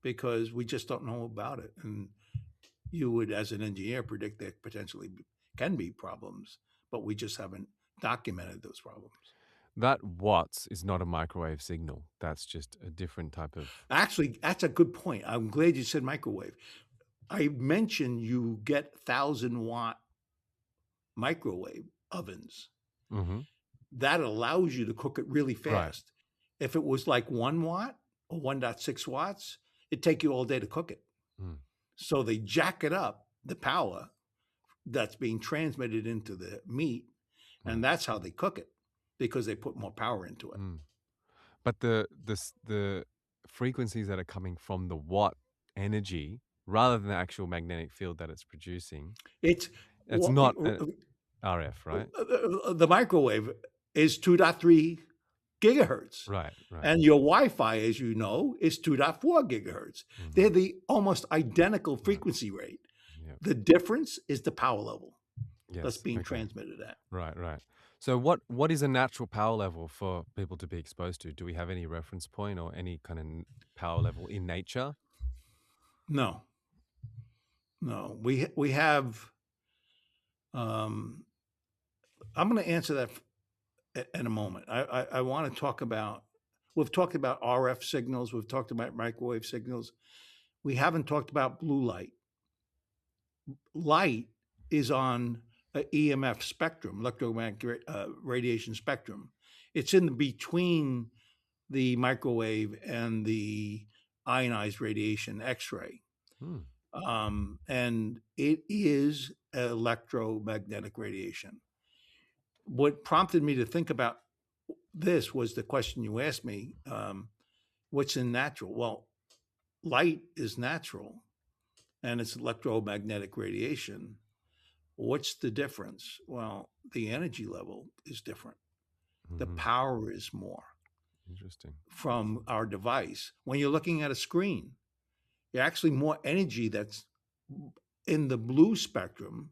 because we just don't know about it. And you would, as an engineer, predict that potentially can be problems, but we just haven't documented those problems. That watts is not a microwave signal. That's just a different type of... Actually, that's a good point. I'm glad you said microwave. I mentioned you get 1,000-watt microwave ovens. Mm-hmm. That allows you to cook it really fast. Right. If it was like 1 watt or 1.6 watts, it'd take you all day to cook it. Mm. So they jack it up, the power that's being transmitted into the meat, and that's how they cook it, because they put more power into it. Mm. But the frequencies that are coming from the watt energy, rather than the actual magnetic field that it's producing, it's not RF, right? The microwave is 2.3 gigahertz. Right. And your Wi-Fi, as you know, is 2.4 gigahertz. Mm-hmm. They're the almost identical frequency rate. Yep. The difference is the power level that's being transmitted at. Right. So what is a natural power level for people to be exposed to? Do we have any reference point or any kind of power level in nature? No. We have... I'm going to answer that in a moment. I want to talk about... We've talked about RF signals. We've talked about microwave signals. We haven't talked about blue light. Light is on an EMF spectrum, electromagnetic radiation spectrum. It's in between the microwave and the ionized radiation X-ray. And it is electromagnetic radiation. What prompted me to think about this was the question you asked me, what's in natural? Well, light is natural, and it's electromagnetic radiation. What's the difference? Well, the energy level is different. Mm-hmm. The power is more. Interesting. From our device. When you're looking at a screen, you're actually more energy that's in the blue spectrum,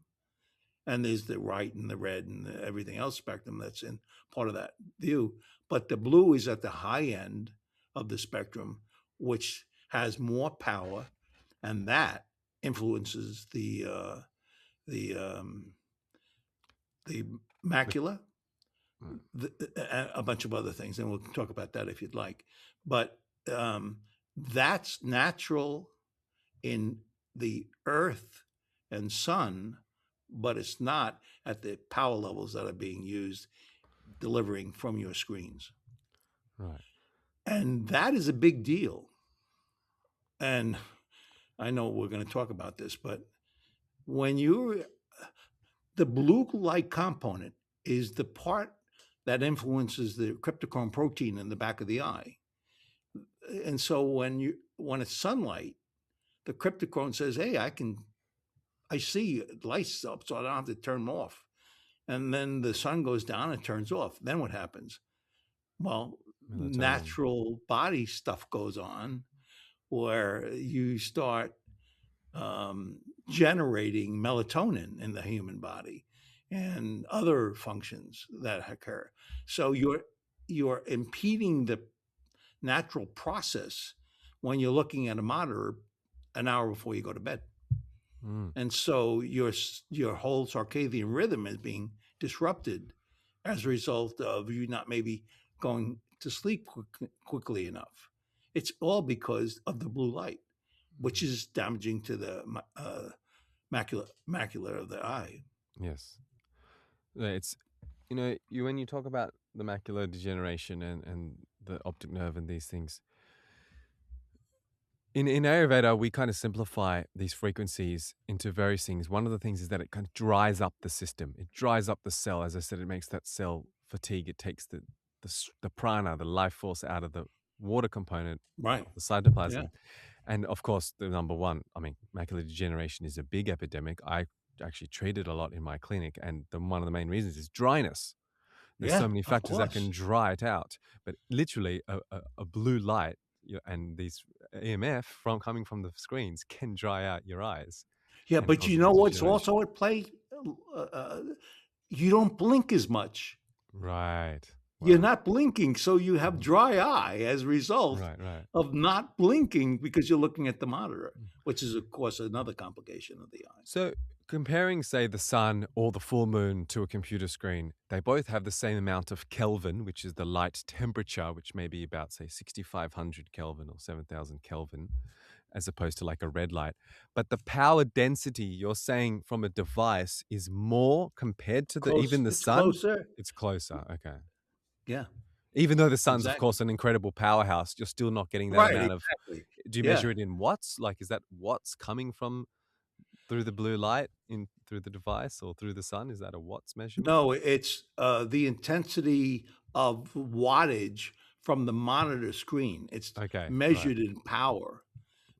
and there's the white and the red and everything else spectrum that's in part of that view. But the blue is at the high end of the spectrum, which has more power, and that influences the macula, a bunch of other things, and we'll talk about that if you'd like. But that's natural in the earth and sun, but it's not at the power levels that are being used delivering from your screens. Right. And that is a big deal. And I know we're going to talk about this, but when the blue light component is the part that influences the cryptochrome protein in the back of the eye. And so when it's sunlight, the cryptochrome says, hey, I see lights up, so I don't have to turn them off. And then the sun goes down and turns off. Then what happens? Well, natural body stuff goes on where you start generating melatonin in the human body and other functions that occur. So you're impeding the natural process when you're looking at a monitor an hour before you go to bed. And so your whole circadian rhythm is being disrupted as a result of you not maybe going to sleep quickly enough. It's all because of the blue light, which is damaging to the macula of the eye. Yes. It's, when you talk about the macular degeneration and the optic nerve and these things, in Ayurveda, we kind of simplify these frequencies into various things. One of the things is that it kind of dries up the system. It dries up the cell. As I said, it makes that cell fatigue. It takes the prana, the life force, out of the water component, right, the cytoplasm. Yeah. And of course, the number one, macular degeneration is a big epidemic. I actually treat it a lot in my clinic. And one of the main reasons is dryness. There's so many factors that can dry it out. But literally, a blue light and these EMF coming from the screens can dry out your eyes. Yeah, but you know what's also at play? You don't blink as much. Right. Wow. You're not blinking, so you have dry eye as a result of not blinking because you're looking at the monitor, which is, of course, another complication of the eye. So comparing, say, the sun or the full moon to a computer screen, they both have the same amount of Kelvin, which is the light temperature, which may be about, say, 6,500 Kelvin or 7,000 Kelvin, as opposed to like a red light. But the power density, you're saying, from a device is more compared to even the sun? Closer. It's closer. Okay. Yeah. Even though the sun's, of course, an incredible powerhouse, you're still not getting that amount of... Do you measure it in watts? Like, is that watts coming from through the blue light through the device or through the sun? Is that a watts measurement? No, it's the intensity of wattage from the monitor screen. It's measured in power.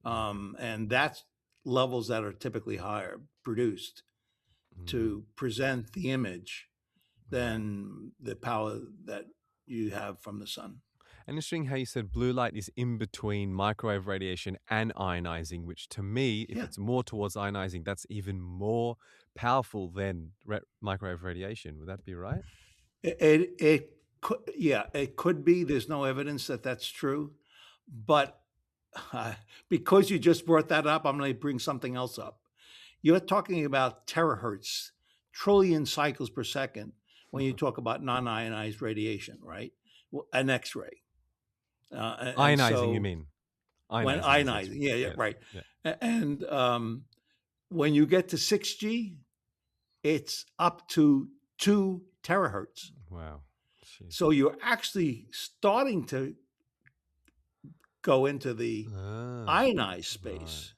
And that's levels that are typically higher produced to present the image than the power that you have from the sun. And interesting how you said blue light is in between microwave radiation and ionizing, which to me, if it's more towards ionizing, that's even more powerful than microwave radiation. Would that be right? It could be. There's no evidence that that's true. But because you just brought that up, I'm going to bring something else up. You're talking about terahertz, trillion cycles per second, when you talk about non-ionized radiation, right? An X-ray. Ionizing, you mean? When ionizing, right. Yeah. And when you get to 6G, it's up to 2 terahertz. Wow. Jeez. So you're actually starting to go into the ionized space.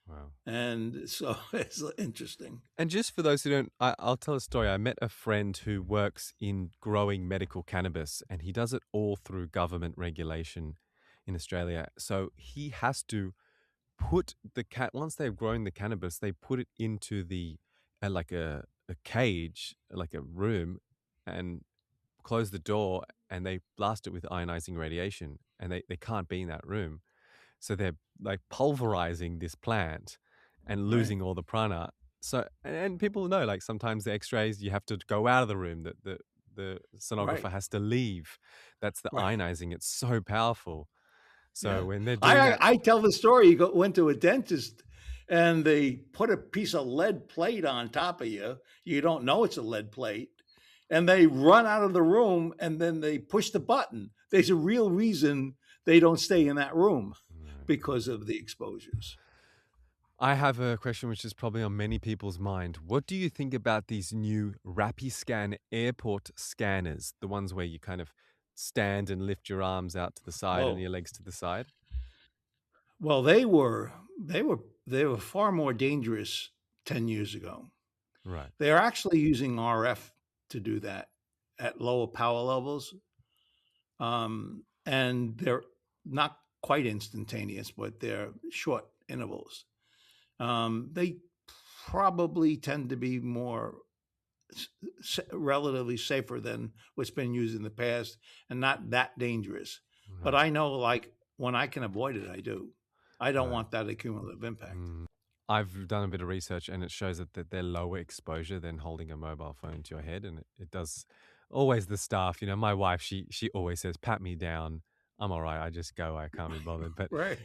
Wow. And so it's interesting. And just for those who don't, I'll tell a story. I met a friend who works in growing medical cannabis, and he does it all through government regulation in Australia. So he has to put once they've grown the cannabis, they put it into like a cage, like a room, and close the door, and they blast it with ionizing radiation, and they can't be in that room. So they're like pulverizing this plant and losing all the prana. So, and people know, like sometimes the x-rays, you have to go out of the room, the sonographer has to leave. That's the ionizing. It's so powerful. So when they're doing I tell the story, you went to a dentist and they put a piece of lead plate on top of you. You don't know it's a lead plate. and they run out of the room and then they push the button. There's a real reason they don't stay in that room Right. because of the exposures. I have a question which is probably on many people's mind. What do you think about these new Rapiscan airport scanners, the ones where you kind of stand and lift your arms out to the side and Oh, your legs to the side? well, they were far more dangerous 10 years ago. Right. They're actually using RF to do that at lower power levels. And they're not quite instantaneous, but they're short intervals. They probably tend to be more relatively safer than what's been used in the past and not that dangerous. But Right. I know, like, when I can avoid it, I do. I don't Right. want that cumulative impact. I've done a bit of research and it shows that they're lower exposure than holding a mobile phone to your head. And it does always the staff, my wife, she always says, pat me down. I'm all right. I just go. I can't be bothered. But, Right.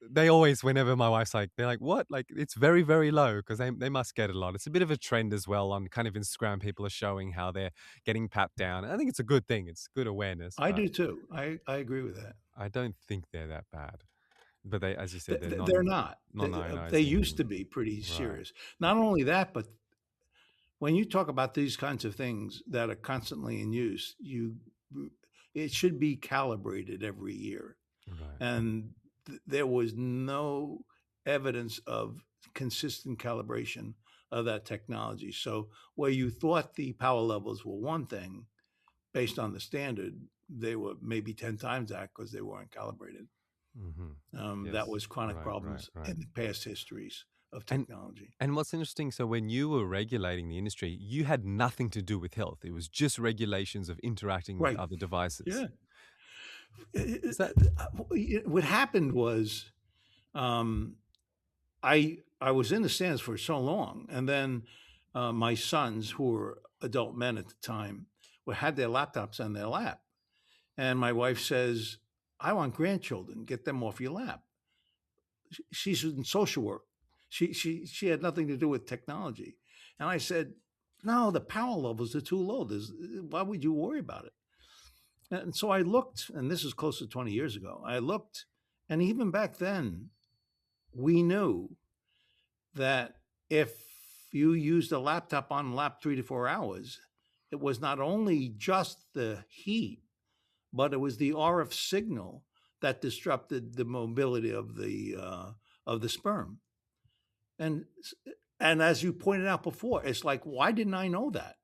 they always, whenever my wife's like, they're like, what? Like, it's very, very low because they must get it a lot. It's a bit of a trend as well on kind of Instagram. People are showing how they're getting pat down. I think it's a good thing. It's good awareness, I but do too. I agree with that. I don't think they're that bad. But they, as you said, they're They're not. They non-ionizing used and to be pretty right. serious. Not only that, but when you talk about these kinds of things that are constantly in use, it should be calibrated every year. Right. And there was no evidence of consistent calibration of that technology. So where you thought the power levels were one thing based on the standard, they were maybe 10 times that because they weren't calibrated. That Yes. was chronic Right. problems Right. in the past histories of And technology. and what's interesting, so when you were regulating the industry, you had nothing to do with health. It was just regulations of interacting with Right. other devices. Yeah. Is that What happened was, um, I was in the stands for so long, and then my sons, who were adult men at the time, had their laptops on their lap, and my wife says, "I want grandchildren. Get them off your lap." She's in social work. She had nothing to do with technology, and I said, "No, the power levels are too low. Why would you worry about it?" And so I looked, and this is close to 20 years ago. I looked, and even back then, we knew that if you used a laptop on lap 3 to 4 hours, it was not only just the heat, but it was the RF signal that disrupted the mobility of the sperm. And and as you pointed out before, it's like, why didn't I know that?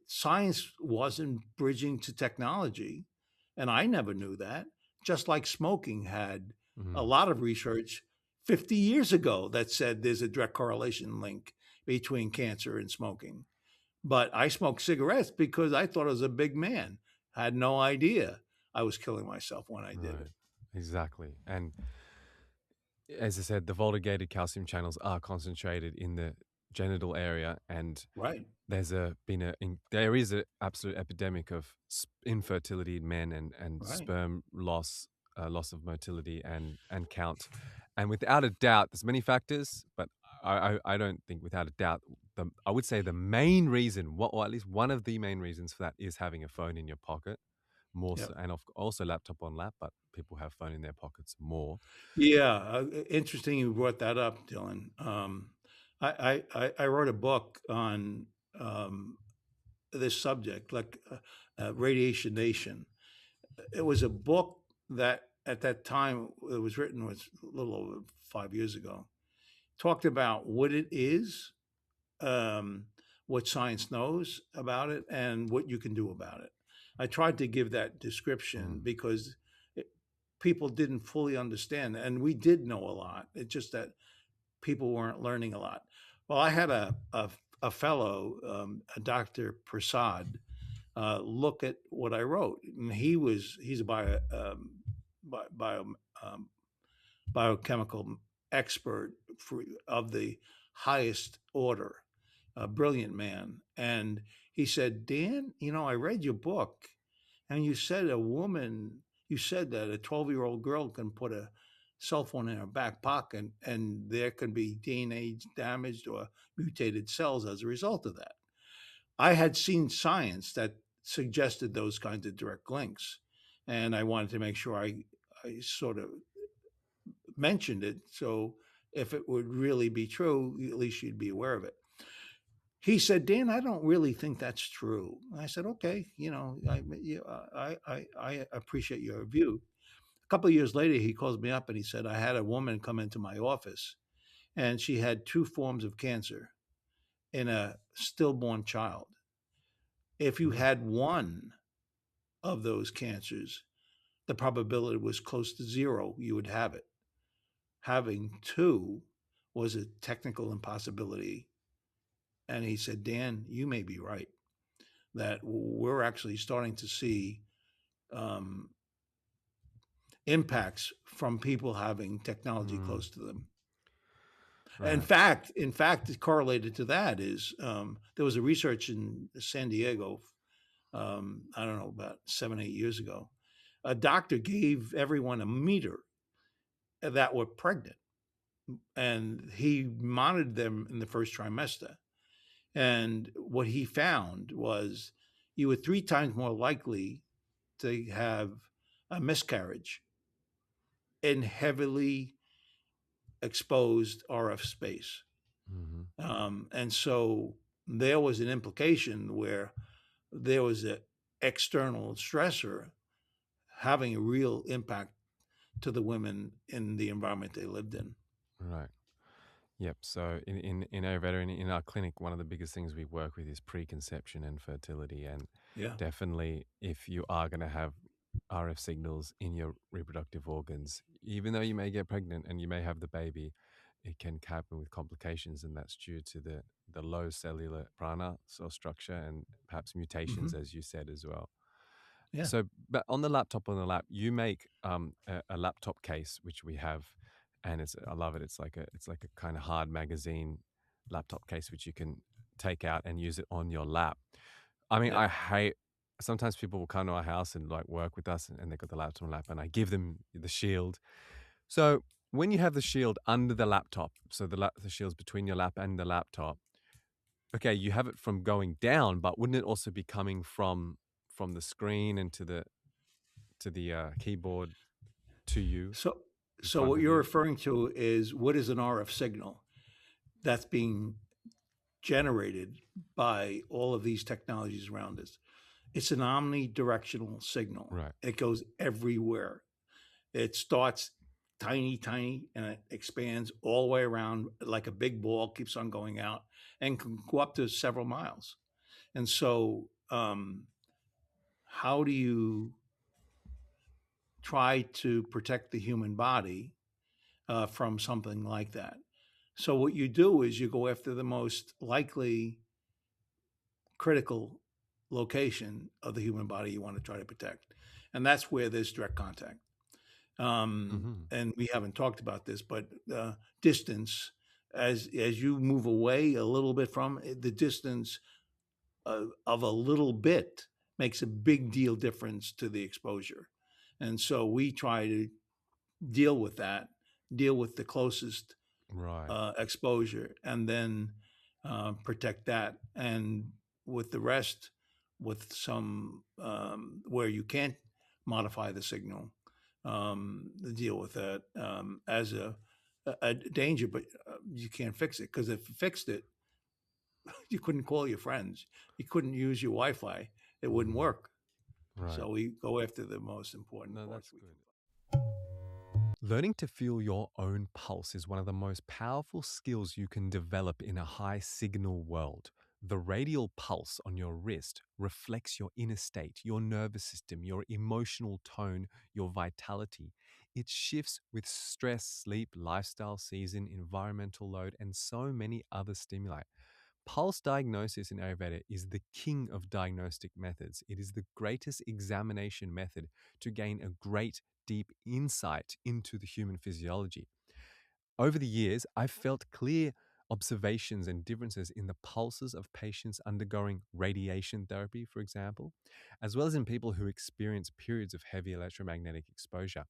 Science wasn't bridging to technology, and I never knew that. Just like smoking had a Mhm. lot of research 50 years ago that said there's a direct correlation link between cancer and smoking. But I smoked cigarettes because I thought I was a big man. I had no idea I was killing myself when I did Right. it. Exactly. And as I said, the voltage-gated calcium channels are concentrated in the genital area, and Right, there is an absolute epidemic of infertility in men and right. sperm loss, loss of motility and count. And without a doubt, there's many factors, but I don't think without a doubt, I would say the main reason, or at least one of the main reasons for that, is having a phone in your pocket more Yep. so, and also laptop on lap, but people have phone in their pockets more. Yeah, interesting you brought that up, Dylan. I wrote a book on this subject, like Radiation Nation. It was a book that at that time it was written was a little over 5 years ago. Talked about what it is, um, what science knows about it, and what you can do about it. I tried to give that description Mm. because it, people didn't fully understand, and we did know a lot. It's just that people weren't learning a lot. Well, I had a fellow, a Dr. Prasad, look at what I wrote, and he's a bio, um, biochemical expert of the highest order, a brilliant man. And he said, "Dan, I read your book, and you said that a 12-year-old girl can put a cell phone in her back pocket and there can be DNA damaged or mutated cells as a result of that." I had seen science that suggested those kinds of direct links, and I wanted to make sure I sort of mentioned it. So if it would really be true, at least you'd be aware of it. He said, Dan, I don't really think that's true. I said, okay, I appreciate your view. A couple of years later, he calls me up and he said, I had a woman come into my office and she had two forms of cancer in a stillborn child. If you had one of those cancers, the probability was close to zero you would have it. Having two was a technical impossibility. And he said, Dan, you may be right, that we're actually starting to see um, impacts from people having technology close to them. Right. In fact, correlated to that is there was a research in San Diego, I don't know, about 7, 8 years ago. A doctor gave everyone a meter that were pregnant, and he monitored them in the first trimester. And what he found was you were 3 times more likely to have a miscarriage in heavily exposed RF space. And so there was an implication where there was an external stressor having a real impact to the women in the environment they lived in. Right. Yep. So in Ayurveda, in our clinic, one of the biggest things we work with is preconception and fertility. And Yeah. definitely, if you are going to have RF signals in your reproductive organs, even though you may get pregnant and you may have the baby, it can happen with complications, and that's due to the low cellular prana, so structure, and perhaps mutations, as you said as well. Yeah. So, but on the laptop on the lap, you make a laptop case, which we have, and I love it. It's like a kind of hard magazine laptop case, which you can take out and use it on your lap. I mean, Yeah. I hate. Sometimes people will come to our house and like work with us, and they've got the laptop on lap, and I give them the shield. So when you have the shield under the laptop, so the shield's between your lap and the laptop, okay, you have it from going down, but wouldn't it also be coming from the screen and to the keyboard to you So, in so front what of you're you? referring to is what is an RF signal that's being generated by all of these technologies around us. It's an omnidirectional signal. Right. It goes everywhere. It starts tiny, tiny, and it expands all the way around like a big ball, keeps on going out, and can go up to several miles. And so, how do you try to protect the human body from something like that? So, what you do is you go after the most likely critical location of the human body you want to try to protect. And that's where there's direct contact. And we haven't talked about this, but distance, as you move away a little bit from the distance of a little bit makes a big deal difference to the exposure. And so we try to deal with that, deal with the closest Right. exposure, and then protect that. And with the rest, with some where you can't modify the signal, deal with that as a danger, but you can't fix it, because if you fixed it, you couldn't call your friends, you couldn't use your Wi-Fi, it wouldn't work. Right. So we go after the most important No, parts. that's good. Learning to feel your own pulse is one of the most powerful skills you can develop in a high signal world. The radial pulse on your wrist reflects your inner state, your nervous system, your emotional tone, your vitality. It shifts with stress, sleep, lifestyle, season, environmental load, and so many other stimuli. Pulse diagnosis in Ayurveda is the king of diagnostic methods. It is the greatest examination method to gain a great deep insight into the human physiology. Over the years, I've felt clear observations and differences in the pulses of patients undergoing radiation therapy, for example, as well as in people who experience periods of heavy electromagnetic exposure.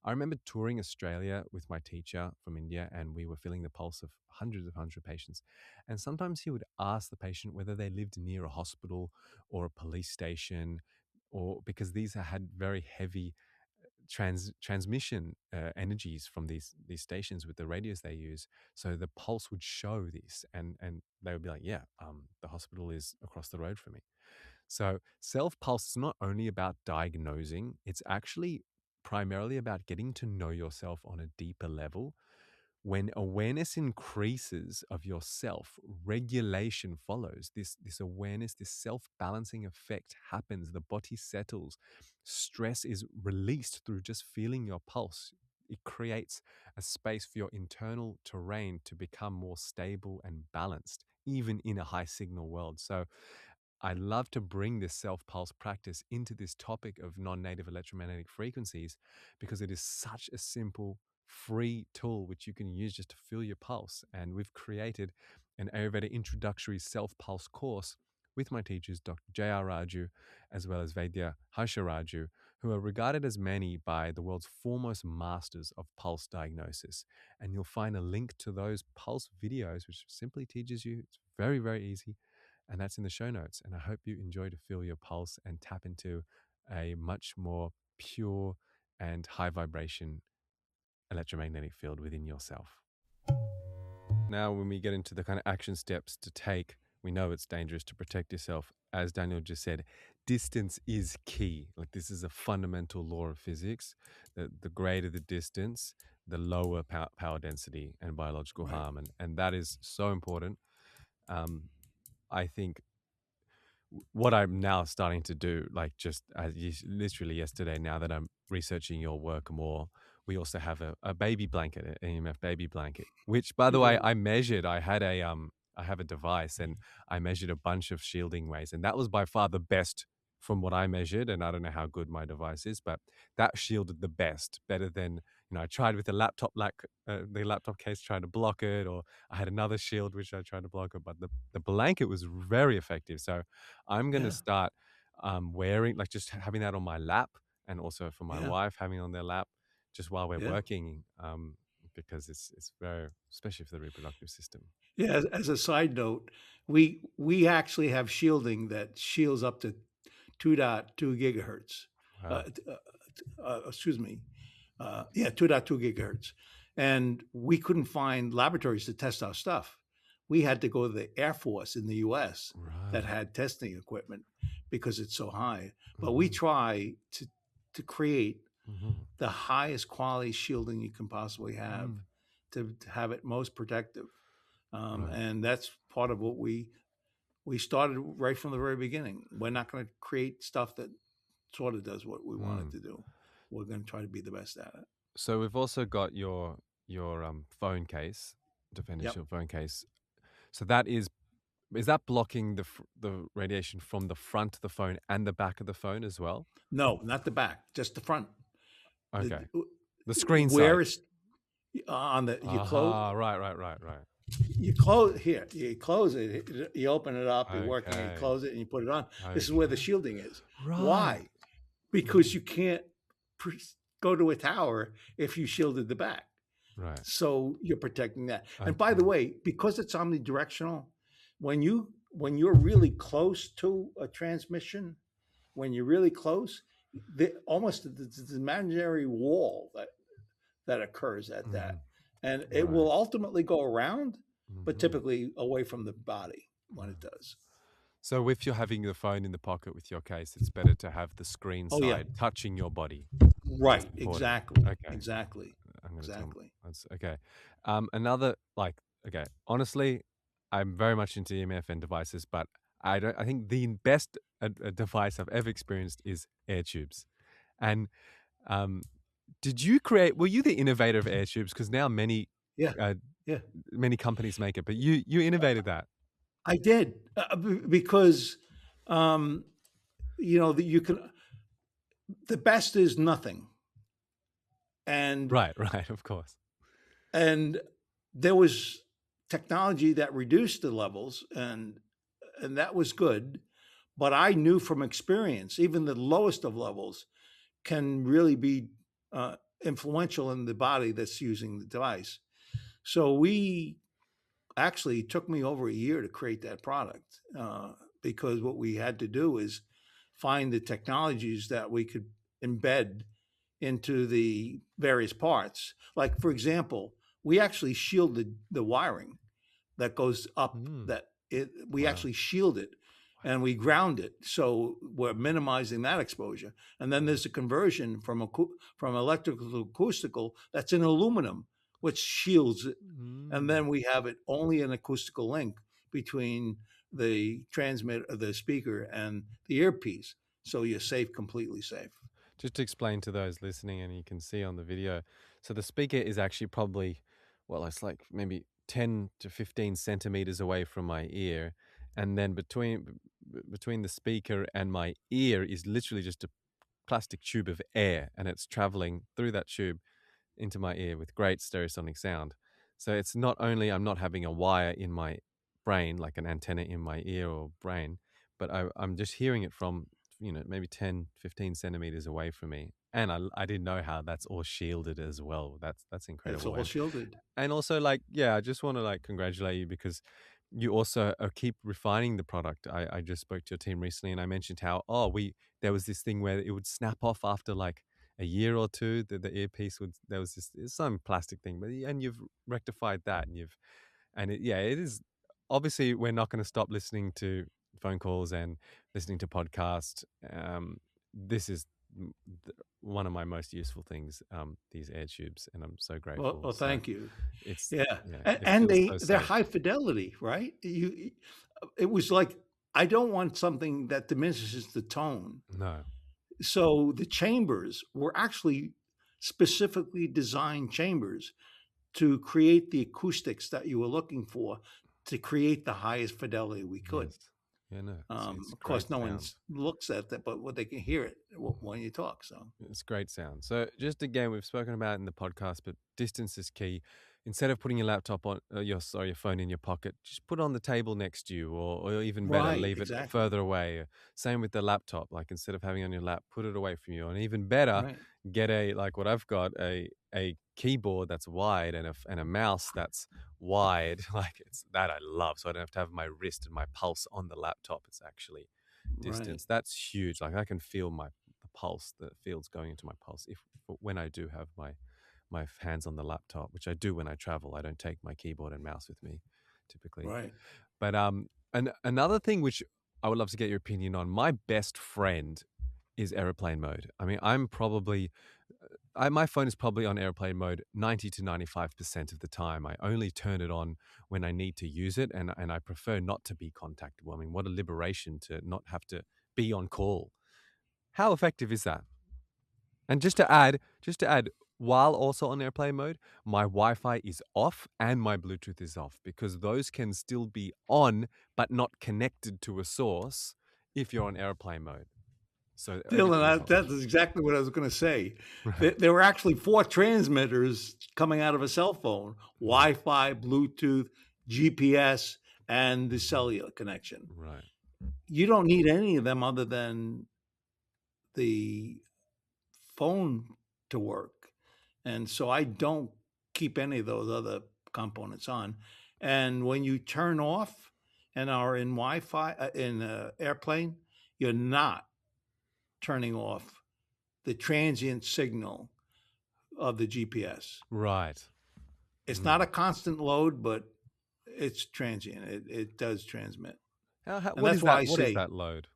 I remember touring Australia with my teacher from India, and we were feeling the pulse of hundreds of patients. And sometimes he would ask the patient whether they lived near a hospital or a police station, or because these had very heavy transmission energies from these stations with the radios they use. So the pulse would show this, and they would be like, yeah, the hospital is across the road from me. So self pulse is not only about diagnosing, it's actually primarily about getting to know yourself on a deeper level. When awareness increases of yourself, regulation follows. This awareness, this self-balancing effect happens. The body settles. Stress is released through just feeling your pulse. It creates a space for your internal terrain to become more stable and balanced, even in a high signal world. So I love to bring this self-pulse practice into this topic of non-native electromagnetic frequencies because it is such a simple, free tool which you can use just to feel your pulse. And we've created an Ayurveda introductory self-pulse course with my teachers, Dr. J.R. Raju, as well as Vaidya Harsha Raju, who are regarded as many by the world's foremost masters of pulse diagnosis. And you'll find a link to those pulse videos, which simply teaches you. It's very, very easy, and that's in the show notes. And I hope you enjoy to feel your pulse and tap into a much more pure and high vibration electromagnetic field within yourself. Now, when we get into the kind of action steps to take, we know it's dangerous to protect yourself. As Daniel just said, distance is key. Like, this is a fundamental law of physics. The greater the distance, the lower power density and biological Right. harm. And that is so important. I think what I'm now starting to do, like just literally yesterday, now that I'm researching your work more, we also have a baby blanket, an EMF baby blanket, which, by the way, I measured. I have a device, and I measured a bunch of shielding ways, and that was by far the best from what I measured. And I don't know how good my device is, but that shielded the best, better than, I tried with the laptop, the laptop case, trying to block it, or I had another shield which I tried to block it, but the blanket was very effective. So I'm going to Yeah. start wearing, like, just having that on my lap, and also for my Yeah. wife having it on their lap just while we're Yeah. working, because it's very, especially for the reproductive system. Yeah. As a side note, we actually have shielding that shields up to 2.2 gigahertz. Wow. Excuse me. 2.2 gigahertz. And we couldn't find laboratories to test our stuff. We had to go to the Air Force in the US that Right. had testing equipment because it's so high. But we try to create the highest quality shielding you can possibly have to have it most protective. Right. And that's part of what we started right from the very beginning. We're not going to create stuff that sort of does what we want it to do. We're going to try to be the best at it. So we've also got your phone case, Defender Yep. Shield phone case. So that is that blocking the radiation from the front of the phone and the back of the phone as well? No, not the back, just the front. Okay. The screen Where side. is on the you close? Right. You close here. You close it. You open it up. You're working. You Okay. close it and you put it on. This is where the shielding is. Right. Why? Because you can't go to a tower if you shielded the back. Right. So you're protecting that. Okay. And by the way, because it's omnidirectional, when you're really close to a transmission, when you're really close, almost the imaginary wall that occurs at that, and it will ultimately go around, but typically away from the body when it does. So if you're having the phone in the pocket with your case, it's better to have the screen side touching your body. Right. Exactly. Okay. Exactly. Exactly. That's okay. Honestly, I'm very much into EMF and devices, but I think the best device I've ever experienced is air tubes. And were you the innovator of air tubes? Because now many companies make it, but you innovated that. I did because you can. The best is nothing. And right, of course. And there was technology that reduced the levels, and that was good. But I knew from experience, even the lowest of levels can really be influential in the body that's using the device. So we actually took me over a year to create that product because what we had to do is find the technologies that we could embed into the various parts. Like, for example, we actually shielded the wiring that goes up, we Wow. actually shield it and we ground it. So we're minimizing that exposure. And then there's a conversion from electrical to acoustical that's in aluminum, which shields it. And then we have it only an acoustical link between the transmitter, the speaker, and the earpiece. So you're safe, completely safe. Just to explain to those listening, and you can see on the video, so the speaker is actually probably, well, it's like maybe 10 to 15 centimeters away from my ear. And then between the speaker and my ear is literally just a plastic tube of air, and it's traveling through that tube into my ear with great stereosonic sound. So it's not only I'm not having a wire in my brain, like an antenna in my ear or brain, but I'm just hearing it from, maybe 10, 15 centimeters away from me. And I didn't know how that's all shielded as well. That's It's incredible. all shielded. And also, like, yeah, I just want to like congratulate you because you also keep refining the product. I just spoke to your team recently and I mentioned how, there was this thing where it would snap off after like a year or two. The earpiece there was some plastic thing, and you've rectified that, and it is obviously we're not going to stop listening to phone calls and listening to podcasts. This is one of my most useful things, these air tubes, and I'm so grateful. Well, thank you. It's Yeah, it and feels so they're safe. high fidelity, right? It was like I don't want something that diminishes the tone. No, So the chambers were actually specifically designed chambers to create the acoustics that you were looking for, to create the highest fidelity we could. yes, yeah, no, it's Of great course, no one sound. looks at that, but what they can hear it when you talk. So It's great sound. So just again, we've spoken about it in the podcast, but distance is key. Instead of putting your laptop on your phone in your pocket, just put it on the table next to you, or even better, right, leave it exactly, further away. Same with the laptop. Like instead of having it on your lap, put it away from you. And even better, right, get like what I've got, a keyboard that's wide and a mouse that's wide. Like it's that I love. So I don't have to have my wrist and my pulse on the laptop. It's actually right, distance. That's huge. Like I can feel the pulse, the fields going into my pulse when I do have my hands on the laptop, which I do when I travel. I don't take my keyboard and mouse with me typically. right. But and another thing which I would love to get your opinion on, my best friend is airplane mode. I mean, my phone is probably on airplane mode 90 to 95% of the time. I only turn it on when I need to use it, and I prefer not to be contactable. I mean, what a liberation to not have to be on call. How effective is that? And just to add, while also on airplane mode, my Wi-Fi is off and my Bluetooth is off because those can still be on but not connected to a source if you're on airplane mode. So everything is Dylan, off. that's exactly what I was going to say. Right. There were actually 4 transmitters coming out of a cell phone: Right. Wi-Fi, Bluetooth, GPS, and the cellular connection. Right. You don't need any of them other than the phone to work. And so I don't keep any of those other components on. And when you turn off and are in Wi-Fi, in airplane, you're not turning off the transient signal of the GPS. Right. It's not a constant load, but it's transient. It does transmit. What And that's is why that? I What is say that load?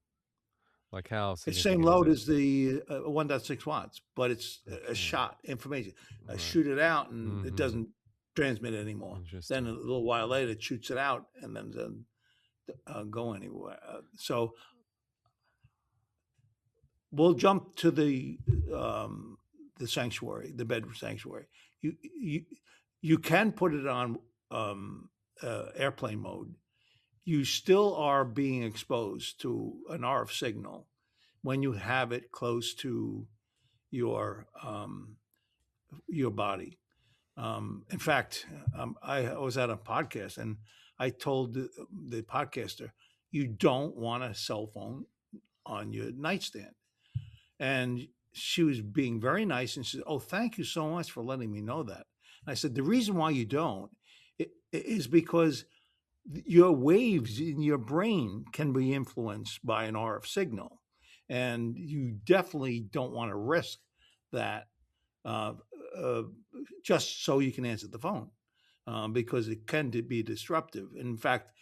Like how it's the same significant is load it? as the 1.6 watts, but it's a Okay. shot information. I Right. shoot it out and it Mhm. doesn't transmit anymore. Then Interesting. a little while later, it shoots it out and then doesn't go anywhere. So we'll jump to the sanctuary, the bed sanctuary. You can put it on airplane mode. You still are being exposed to an RF signal when you have it close to your body. In fact, I was at a podcast and I told the podcaster, you don't want a cell phone on your nightstand. And she was being very nice, and she said, "Oh, thank you so much for letting me know that." And I said, "The reason why you don't is because your waves in your brain can be influenced by an RF signal, and you definitely don't want to risk that uh, uh, just so you can answer the phone, because it can be disruptive. In fact,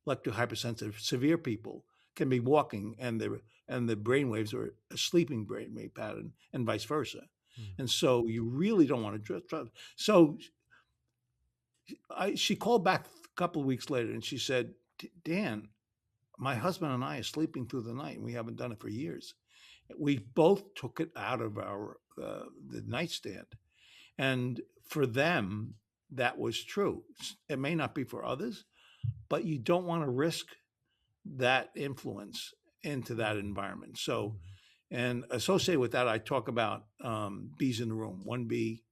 electrohypersensitive severe people can be walking, and the brain waves are a sleeping brainwave pattern, and vice versa. Mm. And so you really don't want to trust. So she called back a couple of weeks later, and she said, "Dan, my husband and I are sleeping through the night, and we haven't done it for years. We both took it out of our the nightstand." And for them, that was true. It may not be for others, but you don't want to risk that influence into that environment. So, Mm. and associated with that, I talk about bees in the room. One bee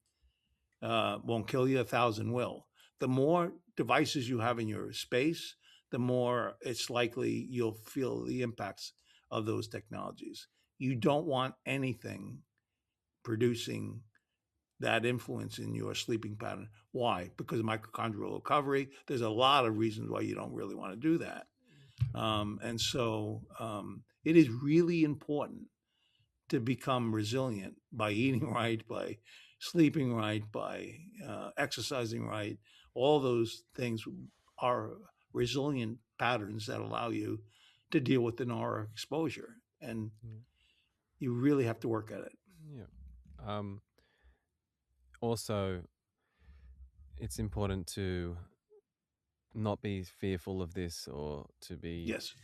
won't kill you, 1,000 will. The more devices you have in your space, the more it's likely you'll feel the impacts of those technologies. You don't want anything producing that influence in your sleeping pattern. Why? Because of mitochondrial recovery. There's a lot of reasons why you don't really want to do that. And so it is really important to become resilient by eating right, by sleeping right, by exercising right. All those things are resilient patterns that allow you to deal with an aura exposure. And Yeah. you really have to work at it. Yeah. Also, it's important to not be fearful of this or to be Yes.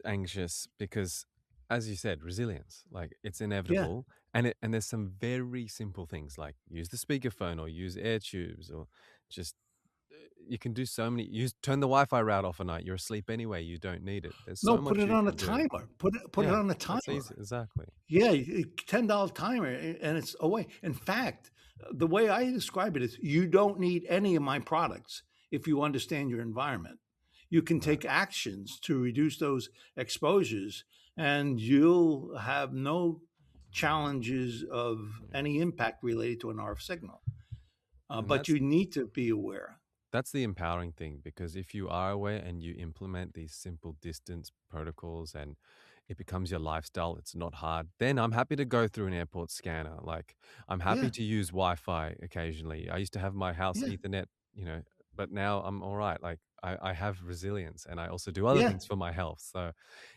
anxious because, as you said, resilience, like it's Yeah. inevitable. And there's some very simple things like use the speakerphone or use air tubes or just you can do so many. Turn the Wi-Fi route off at night. You're asleep anyway. You don't need it. There's No, so put much it you on a can do. timer. Put it Yeah, on a that's timer. easy. Exactly. Yeah, $10 timer, and it's away. In fact, the way I describe it is you don't need any of my products if you understand your environment. You can Right. take actions to reduce those exposures, and you'll have no challenges of Yeah. any impact related to an RF signal. And But you need to be aware. that's the empowering thing because if you are aware and you implement these simple distance protocols and it becomes your lifestyle, it's not hard, then I'm happy to go through an airport scanner. Like I'm happy Yeah, to use Wi-Fi occasionally. I used to have my house yeah, Ethernet, but now I'm all right. Like I have resilience and I also do other yeah, things for my health. So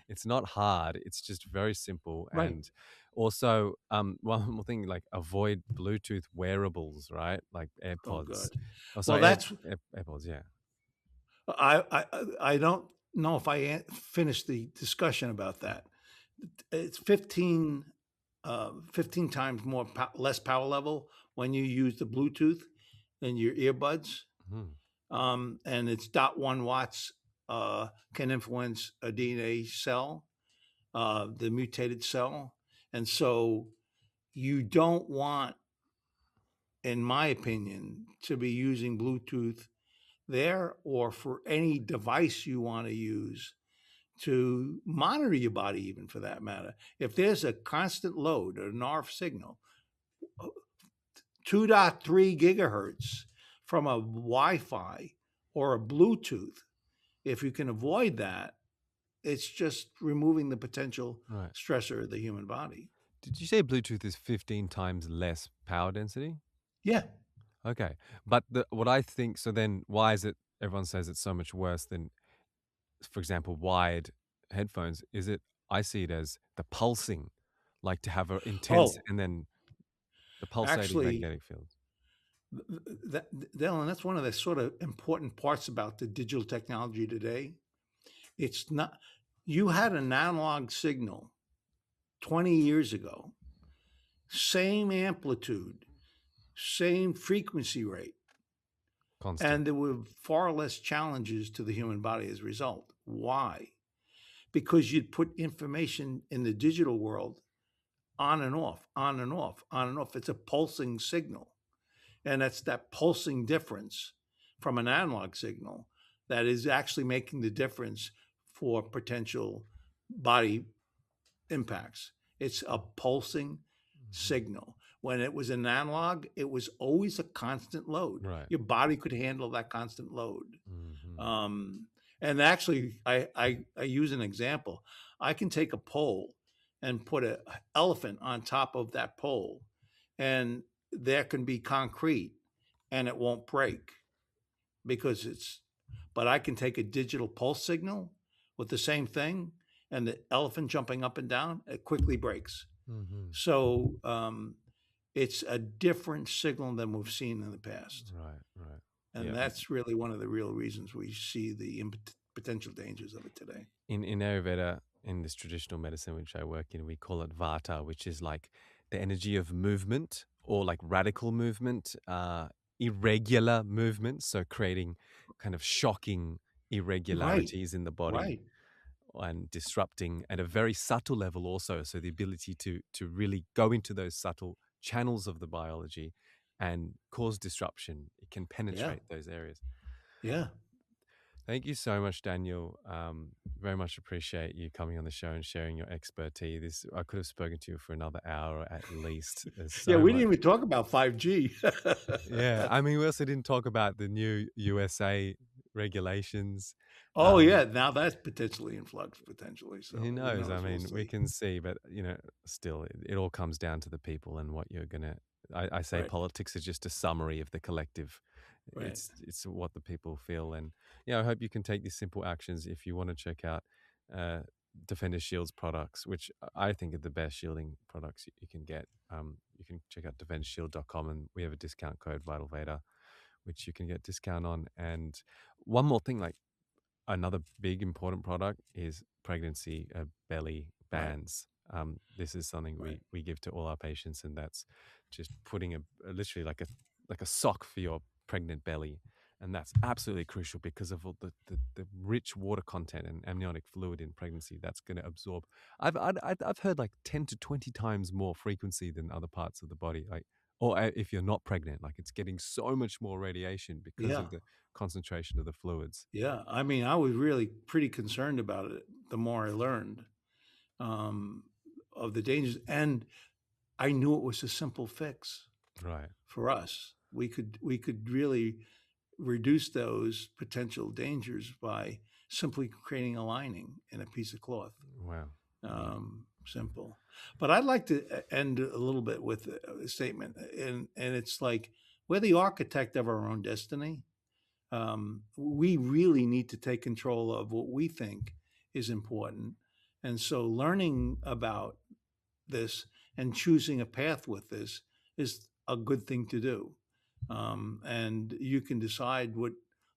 it's not hard. It's just very simple. right. And also, one more thing, like avoid Bluetooth wearables, right? Like Oh, AirPods. good. Oh, Well, sorry, that's AirPods. Yeah. I don't know if I finished the discussion about that. It's 15 times more less power level when you use the Bluetooth than your earbuds, Mhm. and it's 0.1 watts can influence a DNA cell, the mutated cell, and so you don't want, in my opinion, to be using Bluetooth there or for any device you want to use to monitor your body, even for that matter. If there's a constant load, an RF signal, 2.3 gigahertz from a Wi Fi or a Bluetooth, if you can avoid that, it's just removing the potential Right. stressor of the human body. Did you say Bluetooth is 15 times less power density? Yeah. Okay. But what I think, so then why is it everyone says it's so much worse than, for example, wired headphones? Is it, I see it as the pulsing, like to have an intense Oh, and then the pulsating actually, magnetic fields. Dylan, that's one of the sort of important parts about the digital technology today. It's not, you had an analog signal 20 years ago, same amplitude, same frequency rate, Constant. and there were far less challenges to the human body as a result. Why? Because you'd put information in the digital world on and off, on and off, on and off. It's a pulsing signal. And that's that pulsing difference from an analog signal that is actually making the difference for potential body impacts. It's a pulsing signal. When it was an analog, it was always a constant load. Right. Your body could handle that constant load. Mm-hmm. And actually, I use an example. I can take a pole and put an elephant on top of that pole, and there can be concrete, and it won't break because it's. But I can take a digital pulse signal with the same thing, and the elephant jumping up and down, it quickly breaks. Mm-hmm. So it's a different signal than we've seen in the past. Right. And Yeah. that's really one of the real reasons we see the potential dangers of it today. In Ayurveda, in this traditional medicine which I work in, we call it Vata, which is like the energy of movement or like radical movement, irregular movement. So creating kind of shocking irregularities in the body Right. and disrupting at a very subtle level also. So the ability to really go into those subtle channels of the biology and cause disruption. It can penetrate those areas. Yeah. Thank you so much, Daniel. Very much appreciate you coming on the show and sharing your expertise. I could have spoken to you for another hour at least. Yeah, we didn't even talk about 5G. Yeah, I mean, we also didn't talk about the new USA regulations. Oh, yeah. Now that's potentially in flux, potentially. So who knows? I mean, We'll we see. can see, but still, it all comes down to the people and what you're gonna. I say Right. politics is just a summary of the collective. Right. It's what the people feel, and I hope you can take these simple actions if you want to check out Defender Shield's products, which I think are the best shielding products you can get. You can check out defendershield.com, and we have a discount code Vital Veda, which you can get discount on. And one more thing, like another big important product is pregnancy belly bands. This is something we give to all our patients, and that's just putting literally like a sock for your pregnant belly. And that's absolutely crucial because of all the rich water content and amniotic fluid in pregnancy that's going to absorb. I've heard like 10 to 20 times more frequency than other parts of the body. Like, or if you're not pregnant, like it's getting so much more radiation because of the concentration of the fluids. Yeah. I mean, I was really pretty concerned about it the more I learned of the dangers. And I knew it was a simple fix for us. We could really reduce those potential dangers by simply creating a lining in a piece of cloth. Wow. Simple. But I'd like to end a little bit with a statement, and it's like we're the architect of our own destiny. We really need to take control of what we think is important. And so learning about this and choosing a path with this is a good thing to do. And you can decide what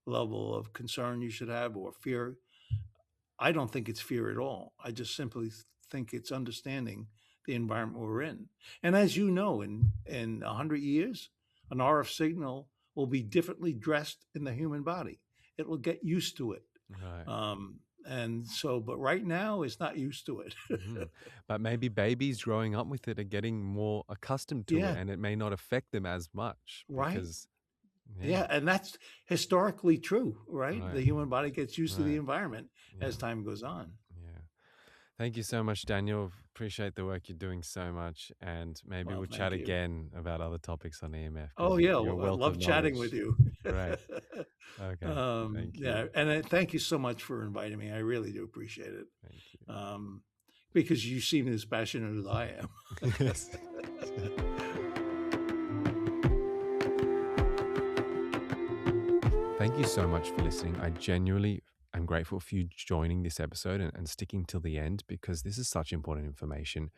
level of concern you should have or fear. I don't think it's fear at all. I just simply think it's understanding the environment we're in. And as you know, in 100 years, an RF signal will be differently dressed in the human body. It will get used to it. And so, but right now it's not used to it. But maybe babies growing up with it are getting more accustomed to it, and it may not affect them as much. Because, and that's historically true, right? The human body gets used to the environment as time goes on. Thank you so much, Daniel. Appreciate the work you're doing so much. And maybe we'll chat again about other topics on EMF. Oh, yeah. I love chatting with you. Right. Okay. Thank you. Yeah. And thank you so much for inviting me. I really do appreciate it. Thank you. Because you seem as passionate as I am. Yes. Thank you so much for listening. I'm grateful for you joining this episode and sticking till the end, because this is such important information.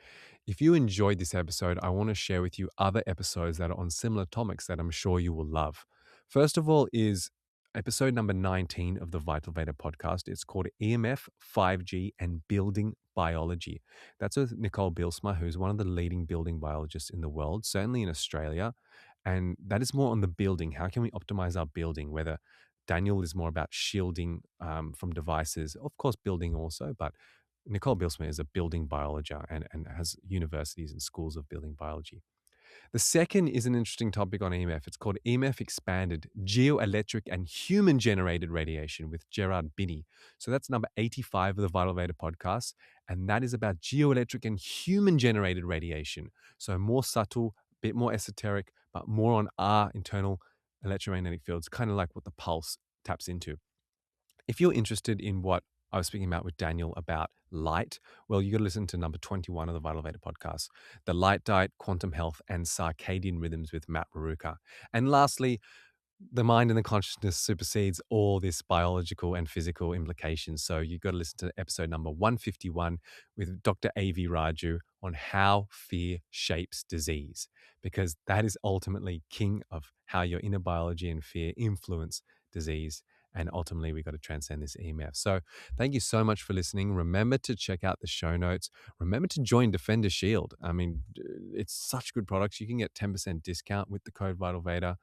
If you enjoyed this episode, I want to share with you other episodes that are on similar topics that I'm sure you will love. First of all is episode number 19 of the Vital Veda podcast. It's called EMF, 5G, and Building Biology. That's with Nicole Bilsma, who's one of the leading building biologists in the world, certainly in Australia. And that is more on the building. How can we optimize our building? Whether Daniel is more about shielding from devices, of course, building also, but Nicole Bilsma is a building biologist and has universities and schools of building biology. The second is an interesting topic on EMF. It's called EMF Expanded, Geoelectric and Human Generated Radiation with Gerard Binney. So that's number 85 of the Vital Veda podcast. And that is about geoelectric and human generated radiation. So more subtle, a bit more esoteric, but more on our internal electromagnetic fields, kind of like what the pulse taps into. If you're interested in what I was speaking about with Daniel about light, well, you got to listen to number 21 of the Vital Veda podcast, The Light Diet, Quantum Health, and Circadian Rhythms with Matt Maruka. And lastly, the mind and the consciousness supersedes all this biological and physical implications. So you got to listen to episode number 151 with Dr. A.V. Raju on how fear shapes disease, because that is ultimately king of how your inner biology and fear influence disease. And ultimately, we got to transcend this EMF. So thank you so much for listening. Remember to check out the show notes. Remember to join Defender Shield. I mean, it's such good products. You can get 10% discount with the code Vital Veda.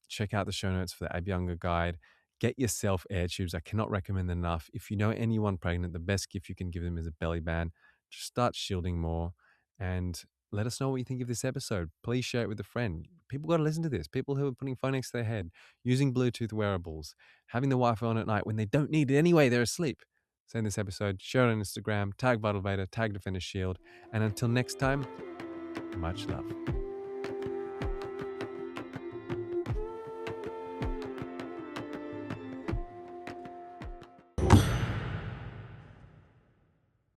Check out the show notes for the Abhyanga guide. Get yourself air tubes. I cannot recommend them enough. If you know anyone pregnant, the best gift you can give them is a belly band. Just start shielding more and let us know what you think of this episode. Please share it with a friend. People got to listen to this. People who are putting phone next to their head, using Bluetooth wearables, having the Wi-Fi on at night when they don't need it anyway, they're asleep. Send this episode, share it on Instagram, tag Vital Veda, tag Defender Shield. And until next time, much love.